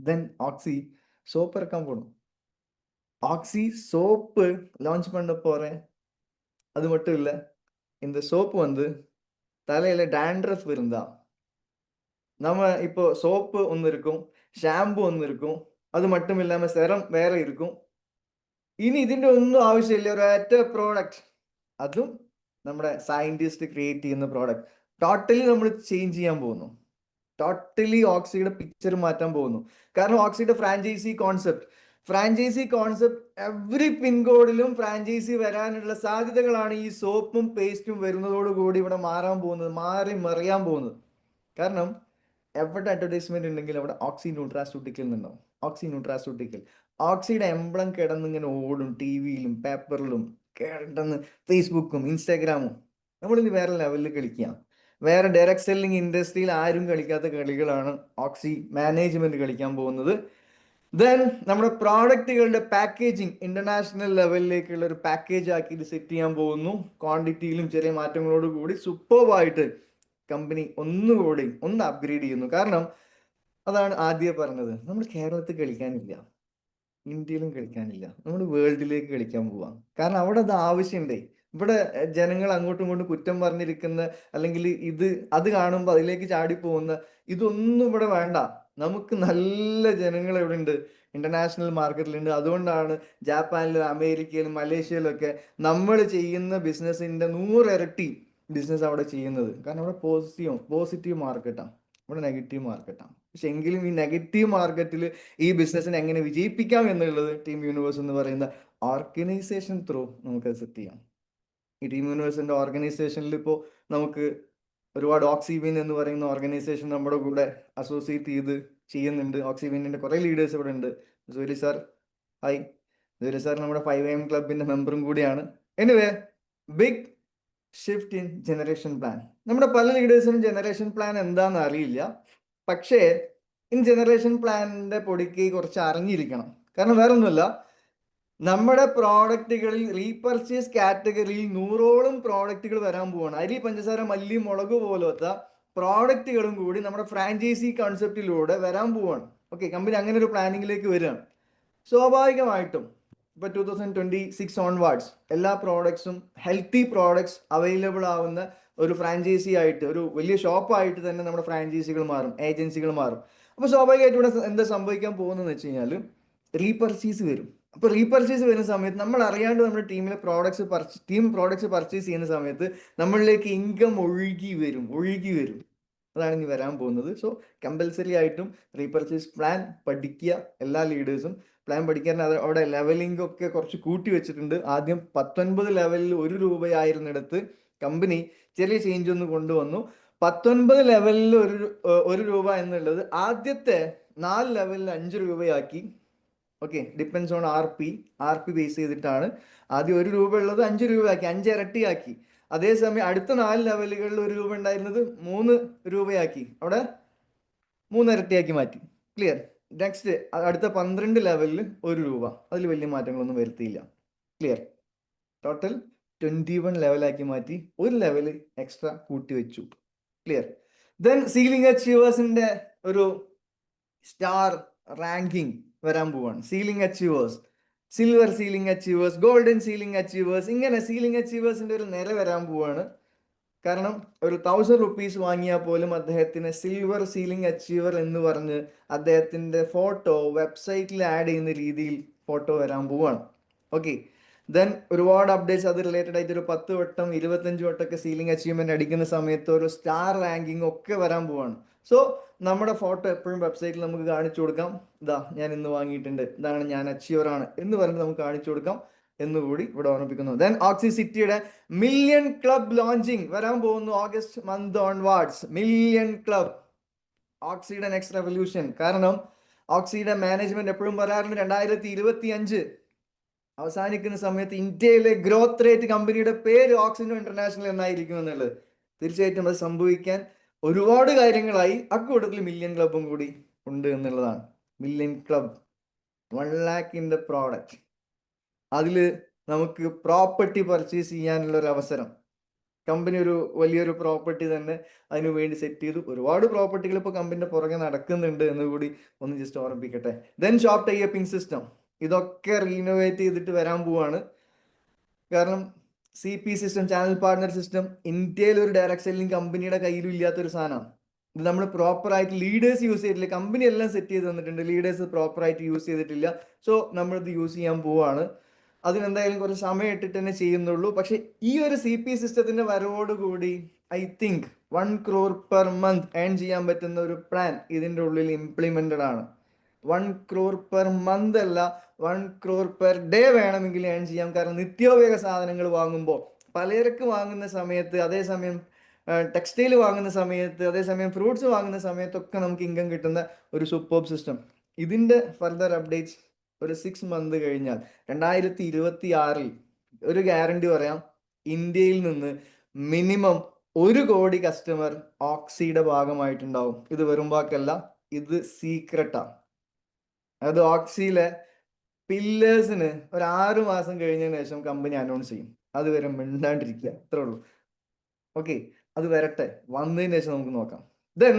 ദെൻ ഓക്സി സോപ്പ് ഇറക്കാൻ പോകണം. ഓക്സി സോപ്പ് லான்ச் பண்ண போறேன். அது மட்டும் இல்லை, இந்த சோப்பு வந்து தலையில டேண்ட்ரஃப் இருந்தா நம்ம இப்போ சோப்பு ஒன்று இருக்கும், ஷாம்பு ஒன்று இருக்கும், அது மட்டும் இல்லாமல் செரம் വേറെ இருக்கும். ഇനി ഇതിൻ്റെ ഒന്നും ആവശ്യമില്ല, ഒരൊറ്റ പ്രോഡക്റ്റ്, അതും നമ്മുടെ സയൻറ്റിസ്റ്റ് ക്രിയേറ്റ് ചെയ്യുന്ന പ്രോഡക്റ്റ് ടോട്ടലി നമ്മൾ ചേഞ്ച് ചെയ്യാൻ പോകുന്നു. ടോട്ടലി ഓക്സിയുടെ പിക്ചർ മാറ്റാൻ പോകുന്നു. കാരണം ഓക്സിയുടെ ഫ്രാഞ്ചൈസി കോൺസെപ്റ്റ് എവറി പിൻകോഡിലും ഫ്രാഞ്ചൈസി വരാനുള്ള സാധ്യതകളാണ് ഈ സോപ്പും പേസ്റ്റും വരുന്നതോടുകൂടി ഇവിടെ മാറി മറിയാൻ പോകുന്നത്. കാരണം എവിടെ അഡ്വർടൈസ്മെന്റ് ഉണ്ടെങ്കിൽ അവിടെ ഓക്സി ന്യൂട്രാസ്യൂട്ടിക്കൽ നിന്നുണ്ടാവും. ഓക്സിയുടെ എംബ്ലം കിടന്നിങ്ങനെ ഓടും, ടി വിയിലും പേപ്പറിലും കിടന്ന്, ഫേസ്ബുക്കും ഇൻസ്റ്റാഗ്രാമും. നമ്മളിന്ന് വേറെ ലെവലിൽ കളിക്കുക. വേറെ ഡയറക്റ്റ് സെല്ലിംഗ് ഇൻഡസ്ട്രിയിൽ ആരും കളിക്കാത്ത കളികളാണ് ഓക്സി മാനേജ്മെന്റ് കളിക്കാൻ പോകുന്നത്. ദെൻ നമ്മുടെ പ്രോഡക്റ്റുകളുടെ പാക്കേജിങ് ഇന്റർനാഷണൽ ലെവലിലേക്കുള്ള ഒരു പാക്കേജ് ആക്കി ഇത് സെറ്റ് ചെയ്യാൻ പോകുന്നു. ക്വാണ്ടിറ്റിയിലും ചെറിയ മാറ്റങ്ങളോട് കൂടി സൂപ്പർബായിട്ട് കമ്പനി ഒന്നുകൂടി ഒന്ന് അപ്ഗ്രേഡ് ചെയ്യുന്നു. കാരണം അതാണ് ആദ്യം പറഞ്ഞത്, നമ്മൾ കേരളത്തിൽ കളിക്കാനില്ല, ഇന്ത്യയിലും കളിക്കാനില്ല, നമ്മൾ വേൾഡിലേക്ക് കളിക്കാൻ പോവാം. കാരണം അവിടെ അത് ആവശ്യമുണ്ടേ. ഇവിടെ ജനങ്ങൾ അങ്ങോട്ടും ഇങ്ങോട്ടും കുറ്റം പറഞ്ഞിരിക്കുന്ന, അല്ലെങ്കിൽ അത് കാണുമ്പോൾ അതിലേക്ക് ചാടിപ്പോകുന്ന ഇതൊന്നും ഇവിടെ വേണ്ട. നമുക്ക് നല്ല ജനങ്ങൾ ഇവിടെ ഉണ്ട്, ഇന്റർനാഷണൽ മാർക്കറ്റിലുണ്ട്. അതുകൊണ്ടാണ് ജപ്പാനിലും അമേരിക്കയിലും മലേഷ്യയിലൊക്കെ നമ്മൾ ചെയ്യുന്ന ബിസിനസിന്റെ 100 ഇരട്ടി ബിസിനസ് അവിടെ ചെയ്യുന്നത്. കാരണം അവിടെ പോസിറ്റീവ് മാർക്കറ്റാണ്, ഇവിടെ നെഗറ്റീവ് മാർക്കറ്റാണ്. പക്ഷെ എങ്കിലും ഈ നെഗറ്റീവ് മാർക്കറ്റിൽ ഈ ബിസിനസ്സിനെ എങ്ങനെ വിജയിപ്പിക്കാം എന്നുള്ളത് ടീം യൂണിവേഴ്സ് എന്ന് പറയുന്ന ഓർഗനൈസേഷൻ ത്രൂ നമുക്ക് സെറ്റ് ചെയ്യാം. ഈ ടീം യൂണിവേഴ്സിന്റെ ഓർഗനൈസേഷനിൽ ഇപ്പോൾ നമുക്ക് ഒരുപാട് ഓക്സിവിൻ എന്ന് പറയുന്ന ഓർഗനൈസേഷൻ നമ്മുടെ കൂടെ അസോസിയേറ്റ് ചെയ്ത് ചെയ്യുന്നുണ്ട്. ഓക്സിവിനിന്റെ കുറെ ലീഡേഴ്സ് ഇവിടെ ഉണ്ട്. Surya sir, hi. Surya sir നമ്മുടെ 5am ക്ലബിന്റെ മെമ്പറും കൂടിയാണ്. Anyway, big shift in generation plan. നമ്മുടെ പല ലീഡേഴ്സിനും ജനറേഷൻ പ്ലാൻ എന്താണെന്ന് അറിയില്ല. പക്ഷേ ഇൻ ജനറേഷൻ പ്ലാനിന്റെ പൊടിക്ക് കുറച്ച് അറിഞ്ഞിരിക്കണം. കാരണം വേറെ ഒന്നുമില്ല, നമ്മുടെ പ്രോഡക്റ്റുകളിൽ റീപർച്ചേസ് കാറ്റഗറിയിൽ 100ഓളം പ്രോഡക്റ്റുകൾ വരാൻ പോവാണ്. അരി, പഞ്ചസാര, മല്ലി, മുളക് പോലത്തെ പ്രോഡക്റ്റുകളും കൂടി നമ്മുടെ ഫ്രാഞ്ചൈസി കോൺസെപ്റ്റിലൂടെ വരാൻ പോവാണ്. ഓക്കെ, കമ്പനി അങ്ങനെ ഒരു പ്ലാനിങ്ങിലേക്ക് വരികയാണ്. സ്വാഭാവികമായിട്ടും ഇപ്പൊ 2026 ഓൺവാർഡ്സ് എല്ലാ പ്രോഡക്ട്സും ഹെൽത്തി പ്രോഡക്ട്സ് അവൈലബിൾ ആവുന്ന ഒരു ഫ്രാഞ്ചൈസി ആയിട്ട്, ഒരു വലിയ ഷോപ്പായിട്ട് തന്നെ നമ്മുടെ ഫ്രാഞ്ചൈസികൾ മാറും, ഏജൻസികൾ മാറും. അപ്പൊ സ്വാഭാവികമായിട്ട് ഇവിടെ എന്താ സംഭവിക്കാൻ പോകുന്നതെന്ന് വെച്ച് കഴിഞ്ഞാൽ റീപർച്ചേസ് വരും. അപ്പൊ റീപർച്ചേസ് വരുന്ന സമയത്ത് നമ്മൾ അറിയാണ്ട് നമ്മുടെ ടീമിലെ പ്രോഡക്ട്സ് പർച്ചേസ് ചെയ്യുന്ന സമയത്ത് നമ്മളിലേക്ക് ഇൻകം ഒഴുകി വരും. അതാണ് ഇനി വരാൻ പോകുന്നത്. സോ കമ്പൽസറി ആയിട്ടും റീപർച്ചേസ് പ്ലാൻ പഠിക്കുക. എല്ലാ ലീഡേഴ്സും പ്ലാൻ പഠിക്കാൻ അവിടെ ലെവലിംഗ് ഒക്കെ കുറച്ച് കൂട്ടി വെച്ചിട്ടുണ്ട്. ആദ്യം 19 ലെവലിൽ 1 രൂപയായിരുന്നിടത്ത് കമ്പനി ചെറിയ ചേഞ്ച് ഒന്ന് കൊണ്ടുവന്നു. 19 ലെവലിൽ 1 രൂപ എന്നുള്ളത് ആദ്യത്തെ 4 ലെവലിൽ 5 രൂപയാക്കി. Okay, depends on R P base ചെയ്തിട്ടാണ്. ആദ്യം 1 രൂപ ഉള്ളത് 5 രൂപയാക്കി, 5 ഇരട്ടിയാക്കി. അതേസമയം അടുത്ത 4 ലെവലുകളിൽ 1 രൂപ ഉണ്ടായിരുന്നത് 3 രൂപയാക്കി, അവിടെ 3 ഇരട്ടിയാക്കി മാറ്റി. ക്ലിയർ? നെക്സ്റ്റ് അടുത്ത 12 ലെവലിൽ 1 രൂപ, അതിൽ വലിയ മാറ്റങ്ങളൊന്നും വരുത്തിയില്ല. ക്ലിയർ? ടോട്ടൽ 21 ലെവലാക്കി മാറ്റി, 1 ലെവല് എക്സ്ട്രാ കൂട്ടി വെച്ചു. ക്ലിയർ? ദെൻ സീലിംഗ് അച്ചീവേഴ്സിന്റെ ഒരു സ്റ്റാർ റാങ്കിങ് വരാൻ പോവാണ്. Ceiling achievers, silver ceiling achievers, golden ceiling achievers, ഇങ്ങനെ സീലിംഗ് അച്ചീവേഴ്സിന്റെ ഒരു നിര വരാൻ പോവാണ്. കാരണം ഒരു 1000 റുപ്പീസ് വാങ്ങിയാൽ പോലും അദ്ദേഹത്തിന് സിൽവർ സീലിംഗ് അച്ചീവർ എന്ന് പറഞ്ഞ് അദ്ദേഹത്തിന്റെ ഫോട്ടോ വെബ്സൈറ്റിൽ ആഡ് ചെയ്യുന്ന രീതിയിൽ ഫോട്ടോ വരാൻ പോവാണ്. ഓക്കെ, ദെൻ ഒരുപാട് അപ്ഡേറ്റ്സ് അത് റിലേറ്റഡ് ആയിട്ട് ഒരു 10 വട്ടം 25 വട്ടമൊക്കെ സീലിംഗ് അച്ചീവ്മെന്റ് അടിക്കുന്ന സമയത്ത് ഒരു സ്റ്റാർ റാങ്കിങ് ഒക്കെ വരാൻ പോവാണ്. സോ നമ്മുടെ ഫോട്ടോ എപ്പോഴും വെബ്സൈറ്റിൽ നമുക്ക് കാണിച്ചു കൊടുക്കാം. ഇതാ ഞാൻ ഇന്ന് വാങ്ങിയിട്ടുണ്ട്, ഇതാണ് ഞാൻ അച്ചീവർ ആണ് എന്ന് പറഞ്ഞിട്ട് നമുക്ക് കാണിച്ചു കൊടുക്കാം എന്നുകൂടി ഇവിടെ ഓർമ്മിപ്പിക്കുന്നു. ദെൻ ഓക്സി സിറ്റിയുടെ മില്യൺ ക്ലബ് ലോഞ്ചിങ് വരാൻ പോകുന്നു August month onwards. Million club, ഓക്സിയുടെ നെക്സ്റ്റ് റെവല്യൂഷൻ. കാരണം ഓക്സിയുടെ മാനേജ്മെന്റ് എപ്പോഴും പറയാറുണ്ട് 2025 അവസാനിക്കുന്ന സമയത്ത് ഇന്ത്യയിലെ ഗ്രോത്ത് റേറ്റ് കമ്പനിയുടെ പേര് ഓക്സിജൻ ഇന്റർനാഷണൽ എന്നായിരിക്കും എന്നുള്ളത്. തീർച്ചയായിട്ടും അത് സംഭവിക്കാൻ ഒരുപാട് കാര്യങ്ങളായി. അക്കൂട്ടത്തിൽ മില്യൺ ക്ലബും കൂടി ഉണ്ട് എന്നുള്ളതാണ്. Million club, 1 lakh in the product. അതിൽ നമുക്ക് പ്രോപ്പർട്ടി പർച്ചേസ് ചെയ്യാനുള്ള ഒരു അവസരം. കമ്പനി ഒരു വലിയൊരു പ്രോപ്പർട്ടി തന്നെ അതിനു വേണ്ടി സെറ്റ് ചെയ്തു. ഒരുപാട് പ്രോപ്പർട്ടികൾ ഇപ്പോൾ കമ്പനിയുടെ പുറകെ നടക്കുന്നുണ്ട് എന്ന് കൂടി ഒന്ന് ജസ്റ്റ് ഓർമ്മിപ്പിക്കട്ടെ. ദെൻ ഷോപ്പ് ടൈപ്പിംഗ് സിസ്റ്റം, ഇതൊക്കെ റീനോവേറ്റ് ചെയ്തിട്ട് വരാൻ പോവാണ്. കാരണം CP system, channel partner system ഇന്ത്യയിൽ ഒരു ഡയറക്ട് സെല്ലിംഗ് കമ്പനിയുടെ കയ്യിലും ഇല്ലാത്തൊരു സാധനമാണ്. ഇത് നമ്മൾ പ്രോപ്പറായിട്ട് ലീഡേഴ്സ് യൂസ് ചെയ്തിട്ടില്ല. കമ്പനി എല്ലാം സെറ്റ് ചെയ്ത് തന്നിട്ടുണ്ട്, ലീഡേഴ്സ് പ്രോപ്പറായിട്ട് യൂസ് ചെയ്തിട്ടില്ല. സോ നമ്മളിത് യൂസ് ചെയ്യാൻ പോവാണ്. അതിനെന്തായാലും കുറച്ച് സമയം ഇട്ടിട്ട് തന്നെ ചെയ്യുന്നുള്ളൂ. പക്ഷെ ഈ ഒരു CP സിസ്റ്റത്തിന്റെ വരവോടുകൂടി I think 1 crore per month earn ചെയ്യാൻ പറ്റുന്ന ഒരു പ്ലാൻ ഇതിൻ്റെ ഉള്ളിൽ ഇംപ്ലിമെന്റഡ് ആണ്. 1 crore പെർ മന്ത് അല്ല, 1 crore പെർ ഡേ വേണമെങ്കിൽ ഏൺ ചെയ്യാം. കാരണം നിത്യോപയോഗ സാധനങ്ങൾ വാങ്ങുമ്പോൾ, പലചരക്ക് വാങ്ങുന്ന സമയത്ത്, അതേസമയം ടെക്സ്റ്റൈൽ വാങ്ങുന്ന സമയത്ത്, അതേസമയം ഫ്രൂട്ട്സ് വാങ്ങുന്ന സമയത്തൊക്കെ നമുക്ക് ഇൻകം കിട്ടുന്ന ഒരു സൂപ്പർബ് സിസ്റ്റം. ഇതിന്റെ ഫർദർ അപ്ഡേറ്റ്സ് ഒരു 6 മന്ത് കഴിഞ്ഞാൽ 2026 ഒരു ഗ്യാരണ്ടി പറയാം, ഇന്ത്യയിൽ നിന്ന് മിനിമം 1 കോടി കസ്റ്റമർ ഓക്സിയുടെ ഭാഗമായിട്ടുണ്ടാവും. ഇത് വെറും വാക്കല്ല, ഇത് സീക്രട്ടാ. അത് ഓക്സിയിലെ പില്ലേഴ്സിന് ഒരു 6 മാസം കഴിഞ്ഞതിന് ശേഷം കമ്പനി അനൗൺസ് ചെയ്യും. അതുവരെ മിണ്ടാണ്ടിരിക്കുക, അത്രേ ഉള്ളൂ. ഓക്കെ, അത് വരട്ടെ, വന്നതിന് ശേഷം നമുക്ക് നോക്കാം. ദെൻ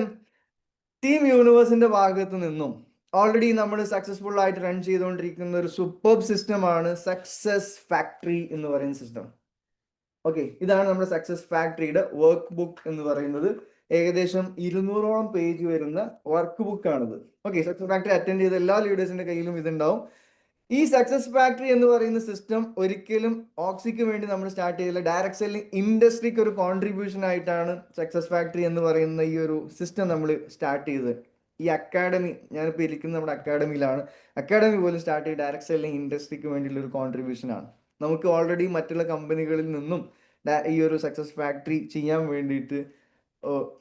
ടീം യൂണിവേഴ്സിന്റെ ഭാഗത്ത് നിന്നും ഓൾറെഡി നമ്മൾ സക്സസ്ഫുൾ ആയിട്ട് റൺ ചെയ്തുകൊണ്ടിരിക്കുന്ന ഒരു സൂപ്പർബ് സിസ്റ്റമാണ് സക്സസ് ഫാക്ടറി എന്ന് പറയുന്ന സിസ്റ്റം. ഓക്കെ, ഇതാണ് നമ്മുടെ സക്സസ് ഫാക്ടറിയുടെ വർക്ക് ബുക്ക് എന്ന് പറയുന്നത്. ഏകദേശം 200ഓളം പേജ് വരുന്ന വർക്ക് ബുക്ക് ആണിത്. ഓക്കെ, സക്സസ് ഫാക്ടറി അറ്റൻഡ് ചെയ്ത എല്ലാ ലീഡേഴ്സിന്റെ കയ്യിലും ഇതുണ്ടാവും. ഈ സക്സസ് ഫാക്ടറി എന്ന് പറയുന്ന സിസ്റ്റം ഒരിക്കലും ഓക്സിക്ക് വേണ്ടി നമ്മൾ സ്റ്റാർട്ട് ചെയ്തില്ല. ഡയറക്ട് സെല്ലിംഗ് ഇൻഡസ്ട്രിക്ക് ഒരു കോൺട്രിബ്യൂഷൻ ആയിട്ടാണ് സക്സസ് ഫാക്ടറി എന്ന് പറയുന്ന ഈ ഒരു സിസ്റ്റം നമ്മൾ സ്റ്റാർട്ട് ചെയ്തത്. ഈ അക്കാഡമി, ഞാനിപ്പോൾ ഇരിക്കുന്ന നമ്മുടെ അക്കാഡമിയിലാണ്. അക്കാഡമി പോലും സ്റ്റാർട്ട് ചെയ്ത് ഡയറക്ട് സെല്ലിംഗ് ഇൻഡസ്ട്രിക്ക് വേണ്ടിയുള്ള ഒരു കോൺട്രിബ്യൂഷൻ ആണ്. നമുക്ക് ഓൾറെഡി മറ്റുള്ള കമ്പനികളിൽ നിന്നും ഈ ഒരു സക്സസ് ഫാക്ടറി ചെയ്യാൻ വേണ്ടിയിട്ട്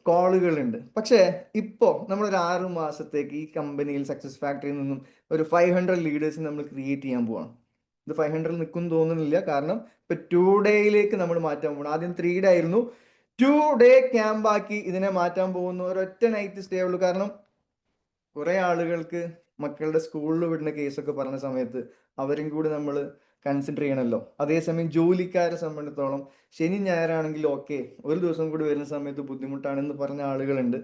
കോളുകളുണ്ട്. പക്ഷേ ഇപ്പോൾ നമ്മളൊരു 6 മാസത്തേക്ക് ഈ കമ്പനിയിൽ സക്സസ് ഫാക്ടറിയിൽ നിന്നും ഒരു 500 ലീഡേഴ്സ് നമ്മൾ ക്രിയേറ്റ് ചെയ്യാൻ പോവാണ്. ഇത് 500 നിൽക്കും തോന്നുന്നില്ല, കാരണം ഇപ്പൊ 2 ഡേയിലേക്ക് നമ്മൾ മാറ്റാൻ പോകണം. ആദ്യം 3 ഡേ ആയിരുന്നു, 2 ഡേ ക്യാമ്പ് ആക്കി ഇതിനെ മാറ്റാൻ പോകുന്നു. ഒരൊറ്റ നൈറ്റ് സ്റ്റേ ഉള്ളൂ. കാരണം കുറെ ആളുകൾക്ക് മക്കളുടെ സ്കൂളിൽ വിടുന്ന കേസൊക്കെ പറഞ്ഞ സമയത്ത് അവരും കൂടി നമ്മൾ കൺസിഡർ ചെയ്യണമല്ലോ. അതേസമയം ജോലിക്കാരെ സംബന്ധിച്ചിടത്തോളം ശനി ഞായറാണെങ്കിൽ ഓക്കെ, ഒരു ദിവസം കൂടി വരുന്ന സമയത്ത് ബുദ്ധിമുട്ടാണെന്ന് പറഞ്ഞ ആളുകളുണ്ട്.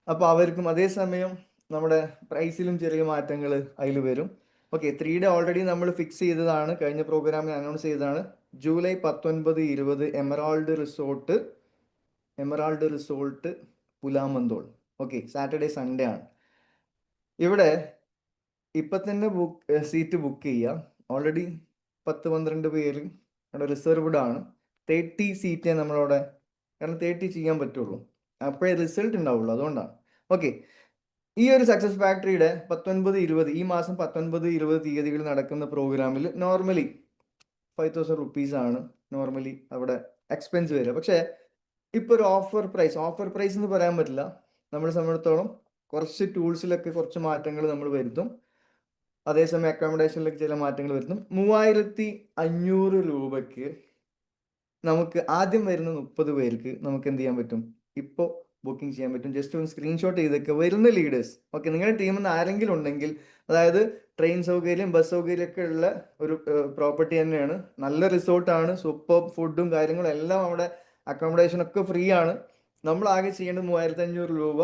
അപ്പോൾ അവർക്കും, അതേസമയം നമ്മുടെ പ്രൈസിലും ചെറിയ മാറ്റങ്ങൾ അതിൽ വരും. ഓക്കെ, 3 ഡേ ഓൾറെഡി നമ്മൾ ഫിക്സ് ചെയ്തതാണ്, കഴിഞ്ഞ പ്രോഗ്രാമിൽ അനൗൺസ് ചെയ്തതാണ്. July 19, 20 emerald resort Pulamanthole. Okay, Saturday Sunday ആണ്. ഇവിടെ ഇപ്പം തന്നെ സീറ്റ് ബുക്ക് ചെയ്യാം. ഓൾറെഡി 10-12 പേര് അവിടെ റിസർവ്ഡ് ആണ്. 30 സീറ്റേ നമ്മളവിടെ, കാരണം 30 ചെയ്യാൻ പറ്റുള്ളൂ, അപ്പോഴേ റിസൾട്ട് ഉണ്ടാവുള്ളൂ, അതുകൊണ്ടാണ്. ഓക്കെ, ഈ ഒരു സക്സസ് ഫാക്ടറിയുടെ 19, 20 ഈ മാസം 19, 20 തീയതികൾ നടക്കുന്ന പ്രോഗ്രാമിൽ നോർമലി 5000 റുപ്പീസ് ആണ് നോർമലി അവിടെ എക്സ്പെൻസ് വരിക. പക്ഷേ ഇപ്പോൾ ഒരു ഓഫർ പ്രൈസ് എന്ന് പറയാൻ പറ്റില്ല. നമ്മളെ സംബന്ധിച്ചിടത്തോളം കുറച്ച് ടൂൾസിലൊക്കെ കുറച്ച് മാറ്റങ്ങൾ നമ്മൾ വരുത്തും. അതേസമയം അക്കോമഡേഷനിലൊക്കെ ചില മാറ്റങ്ങൾ വരുത്തും. 3500 രൂപയ്ക്ക് നമുക്ക് ആദ്യം വരുന്ന 30 പേർക്ക് നമുക്ക് എന്ത് ചെയ്യാൻ പറ്റും, ഇപ്പോൾ ബുക്കിംഗ് ചെയ്യാൻ പറ്റും. ജസ്റ്റ് ഒന്ന് സ്ക്രീൻഷോട്ട് ചെയ്തൊക്കെ വരുന്ന ലീഡേഴ്സ്. ഓക്കെ, നിങ്ങളുടെ ടീമിൽ നിന്ന് ആരെങ്കിലും ഉണ്ടെങ്കിൽ, അതായത് ട്രെയിൻ സൗകര്യം, ബസ് സൗകര്യം ഒക്കെ ഉള്ള ഒരു പ്രോപ്പർട്ടി തന്നെയാണ്. നല്ല റിസോർട്ടാണ്, സൂപ്പർ ഫുഡും കാര്യങ്ങളും എല്ലാം, അവിടെ അക്കോമഡേഷൻ ഒക്കെ ഫ്രീ ആണ്. നമ്മൾ ആകെ ചെയ്യേണ്ടത് 3500 രൂപ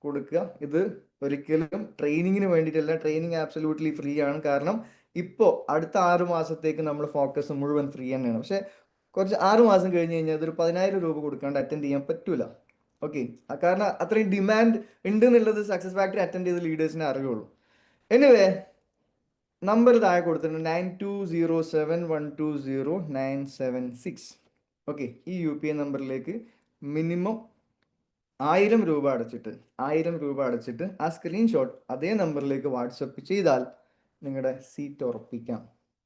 കൊടുക്കുക. ഇത് ഒരിക്കലും ട്രെയിനിങ്ങിന് വേണ്ടിയിട്ടല്ല. ട്രെയിനിങ് ആബ്സല്യൂട്ട്ലി ഫ്രീ ആണ്. കാരണം ഇപ്പോൾ അടുത്ത 6 മാസത്തേക്ക് നമ്മൾ ഫോക്കസ് മുഴുവൻ ഫ്രീ തന്നെയാണ്. പക്ഷെ കുറച്ച് 6 മാസം കഴിഞ്ഞ് കഴിഞ്ഞാൽ അതൊരു 10,000 രൂപ കൊടുക്കാണ്ട് അറ്റൻഡ് ചെയ്യാൻ പറ്റൂല. ഓക്കെ, കാരണം അത്രയും ഡിമാൻഡ് ഉണ്ട് എന്നുള്ളത് സക്സസ് ഫാക്ടറി അറ്റൻഡ് ചെയ്ത ലീഡേഴ്സിനെ അറിയുള്ളൂ. എനിവേ, നമ്പർ താഴെ കൊടുത്തിട്ടുണ്ട് 9207120976. ഓക്കെ, ഈ UPI നമ്പറിലേക്ക് മിനിമം 1000 രൂപ അടച്ചിട്ട് ആ സ്ക്രീൻഷോട്ട് അതേ നമ്പറിലേക്ക് വാട്സപ്പ് ചെയ്താൽ നിങ്ങളുടെ സീറ്റ് ഉറപ്പിക്കാം.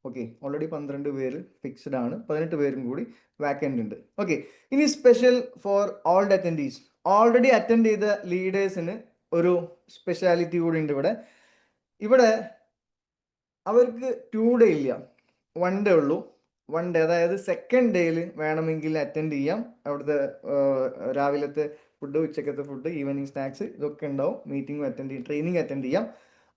ഓക്കെ, ഓൾറെഡി 12 പേര് ഫിക്സ്ഡ് ആണ്, 18 പേരും കൂടി വാക്കൻ്റ് ഉണ്ട്. ഓക്കെ, ഇനി special for old attendees. Already attend ചെയ്ത ലീഡേഴ്സിന് ഒരു സ്പെഷ്യാലിറ്റി കൂടി ഉണ്ട് ഇവിടെ അവർക്ക് 2 ഡേ ഇല്ല, 1 ഡേ ഉള്ളൂ. 1 ഡേ, അതായത് സെക്കൻഡ് ഡേയിൽ വേണമെങ്കിൽ അറ്റൻഡ് ചെയ്യാം. അവിടുത്തെ രാവിലത്തെ ഫുഡ്, ഉച്ചക്കത്തെ ഫുഡ്, ഈവനിങ് സ്നാക്സ് ഇതൊക്കെ ഉണ്ടാവും. മീറ്റിംഗ് അറ്റൻഡ് ചെയ്യും, ട്രെയിനിങ് അറ്റൻഡ് ചെയ്യാം.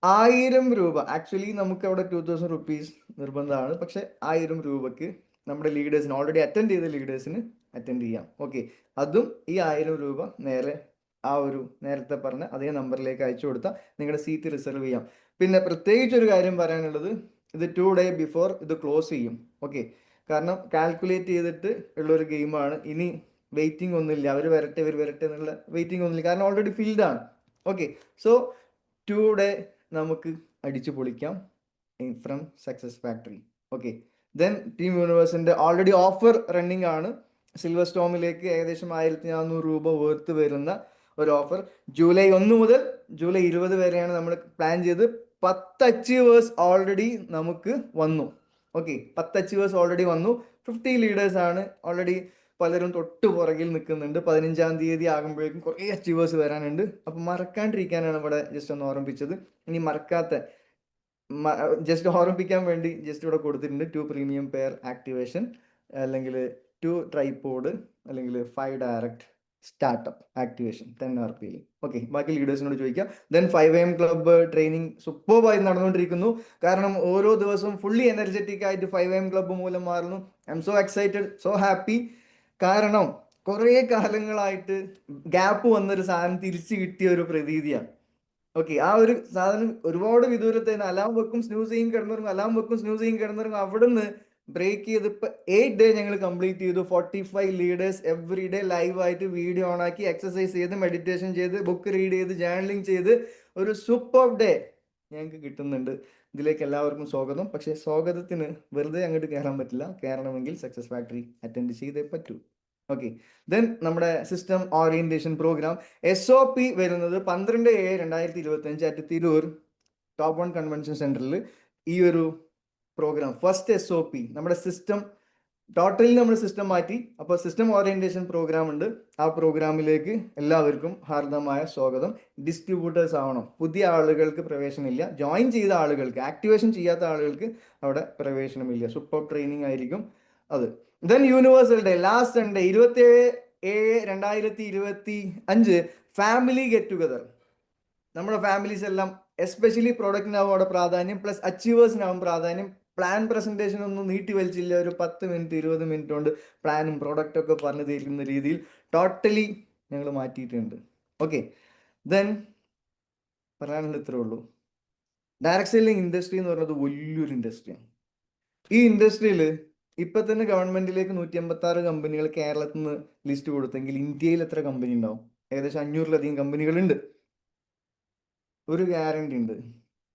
1000 രൂപ, ആക്ച്വലി നമുക്ക് അവിടെ 2000 റുപ്പീസ് നിർബന്ധമാണ്. പക്ഷെ 1000 രൂപക്ക് നമ്മുടെ ലീഡേഴ്സിന്, ഓൾറെഡി അറ്റൻഡ് ചെയ്ത ലീഡേഴ്സിന് അറ്റൻഡ് ചെയ്യാം. ഓക്കെ, അതും ഈ 1000 രൂപ നേരെ ആ ഒരു നേരത്തെ പറഞ്ഞ അതേ നമ്പറിലേക്ക് അയച്ചു കൊടുത്താൽ നിങ്ങളുടെ സീറ്റ് റിസർവ് ചെയ്യാം. പിന്നെ പ്രത്യേകിച്ച് ഒരു കാര്യം പറയാനുള്ളത്, ഇത് 2 ഡേ ബിഫോർ ഇത് ക്ലോസ് ചെയ്യും. ഓക്കെ, കാരണം കാൽക്കുലേറ്റ് ചെയ്തിട്ട് ഉള്ളൊരു ഗെയിമാണ്. ഇനി വെയിറ്റിംഗ് ഒന്നുമില്ല, അവർ വരട്ടെ എന്നുള്ള വെയിറ്റിംഗ് ഒന്നുമില്ല, കാരണം ഓൾറെഡി ഫിൽഡ് ആണ്. ഓക്കെ, സോ 2 ഡേ നമുക്ക് അടിച്ചു പൊളിക്കാം from success factory. Okay, then team യൂണിവേഴ്സിന്റെ ഓൾറെഡി ഓഫർ റണ്ണിങ് ആണ്. സിൽവർ സ്റ്റോമിലേക്ക് ഏകദേശം 1400 രൂപ വേർത്ത് വരുന്ന ഒരു ഓഫർ ജൂലൈ 1 മുതൽ ജൂലൈ 20 വരെയാണ് നമ്മൾ പ്ലാൻ ചെയ്ത്. 10 അച്ചീവേഴ്സ് ഓൾറെഡി നമുക്ക് വന്നു. ഓക്കെ, 10 അച്ചീവേഴ്സ് ഓൾറെഡി വന്നു. 50 ലീഡേഴ്സ് ആണ് ഓൾറെഡി. പലരും തൊട്ട് പുറകിൽ നിൽക്കുന്നുണ്ട്. 15-ാം തീയതി ആകുമ്പോഴേക്കും കുറേ അച്ചീവേഴ്സ് വരാനുണ്ട്. അപ്പം മറക്കാണ്ടിരിക്കാനാണ് ഇവിടെ ജസ്റ്റ് ഒന്ന് ഓർമ്മിപ്പിച്ചത്. ഇനി മറക്കാത്ത, ജസ്റ്റ് ഓർമ്മിപ്പിക്കാൻ വേണ്ടി ജസ്റ്റ് ഇവിടെ കൊടുത്തിട്ടുണ്ട് 2 പ്രീമിയം പെയർ ആക്ടിവേഷൻ, അല്ലെങ്കിൽ 2 ട്രൈപോഡ്, അല്ലെങ്കിൽ 5 ഡയറക്റ്റ് സ്റ്റാർട്ടപ്പ് ആക്ടിവേഷൻ 10 RPയിൽ. ഓക്കെ, ബാക്കി ലീഡേഴ്സിനോട് ചോദിക്കാം. ദെൻ 5 AM ക്ലബ്ബ് ട്രെയിനിങ് സൂപ്പർബായി നടന്നുകൊണ്ടിരിക്കുന്നു. കാരണം ഓരോ ദിവസവും ഫുള്ളി എനർജറ്റിക് ആയിട്ട് 5 AM ക്ലബ്ബ് മൂലം മാറുന്നു. I M so excited, so happy. കാരണം കുറേ കാലങ്ങളായിട്ട് ഗ്യാപ്പ് വന്നൊരു സാധനം തിരിച്ചു കിട്ടിയ ഒരു പ്രതീതിയാണ്. ഓക്കെ, ആ ഒരു സാധനം ഒരുപാട് വിദൂരത്തേന് അലാം വെക്കും സ്നൂസ് ചെയ്യും കിടന്നിറങ്ങും, അവിടുന്ന് ബ്രേക്ക് ചെയ്ത് ഇപ്പൊ 8 ഡേ ഞങ്ങൾ കംപ്ലീറ്റ് ചെയ്തു. 45 ലീഡേഴ്സ് എവറി ഡേ ലൈവ് ആയിട്ട് വീഡിയോ ഓൺ ആക്കി എക്സസൈസ് ചെയ്ത്, മെഡിറ്റേഷൻ ചെയ്ത്, ബുക്ക് റീഡ് ചെയ്ത്, ജേർണലിംഗ് ചെയ്ത് ഒരു സൂപ്പർ ഡേ ഞങ്ങൾക്ക് കിട്ടുന്നുണ്ട്. ഇതിലേക്ക് എല്ലാവർക്കും സ്വാഗതം. പക്ഷെ സ്വാഗതത്തിന് വെറുതെ അങ്ങോട്ട് കയറാൻ പറ്റില്ല. കയറണമെങ്കിൽ സക്സസ് ഫാക്ടറി അറ്റൻഡ് ചെയ്തേ പറ്റൂ. ഓക്കെ, ദെൻ നമ്മുടെ സിസ്റ്റം ഓറിയന്റേഷൻ പ്രോഗ്രാം SOP വരുന്നത് 12/7/2025 അറ്റ് തിരൂർ ടോപ്പ് 1 കൺവെൻഷൻ സെന്ററിൽ. ഈ ഒരു പ്രോഗ്രാം ഫസ്റ്റ് SOP നമ്മുടെ സിസ്റ്റം ടോട്ടലി നമ്മൾ സിസ്റ്റം മാറ്റി. അപ്പോൾ സിസ്റ്റം ഓറിയന്റേഷൻ പ്രോഗ്രാം ഉണ്ട്. ആ പ്രോഗ്രാമിലേക്ക് എല്ലാവർക്കും ഹാർദമായ സ്വാഗതം. ഡിസ്ട്രിബ്യൂട്ടേഴ്സ് ആവണം. പുതിയ ആളുകൾക്ക് പ്രവേശനമില്ല. ജോയിൻ ചെയ്ത ആളുകൾക്ക്, ആക്ടിവേഷൻ ചെയ്യാത്ത ആളുകൾക്ക് അവിടെ പ്രവേശനമില്ല. സൂപ്പർ ട്രെയിനിങ് ആയിരിക്കും അത്. Then universal day last Sunday 27/7/2025 family get together. നമ്മുടെ ഫാമിലീസ് എല്ലാം, എസ്പെഷ്യലി പ്രൊഡക്റ്റിനാവും അവിടെ പ്രാധാന്യം, പ്ലസ് അച്ചീവേഴ്സിനാവും പ്രാധാന്യം. പ്ലാൻ പ്രസന്റേഷൻ ഒന്നും നീട്ടി വലിച്ചില്ല. ഒരു 10 മിനിറ്റ് 20 മിനിറ്റ് കൊണ്ട് പ്ലാനും പ്രൊഡക്റ്റും ഒക്കെ പറഞ്ഞു തരുന്ന രീതിയിൽ ടോട്ടലി ഞങ്ങൾ മാറ്റിയിട്ടുണ്ട്. ഓക്കെ, ദെൻ പറയാനുള്ള ഇത്രേ ഉള്ളൂ. ഡയറക്ട് സെല്ലിംഗ് ഇൻഡസ്ട്രി എന്ന് പറയുന്നത് വലിയൊരു ഇൻഡസ്ട്രിയാണ്. ഈ ഇൻഡസ്ട്രിയിൽ ഇപ്പൊ തന്നെ ഗവൺമെന്റിലേക്ക് 186 കമ്പനികൾ കേരളത്തിൽ നിന്ന് ലിസ്റ്റ് കൊടുത്തെങ്കിൽ ഇന്ത്യയിൽ എത്ര കമ്പനി ഉണ്ടാവും? ഏകദേശം 500-ലധികം കമ്പനികളുണ്ട്. ഒരു ഗ്യാരണ്ടി ഉണ്ട്,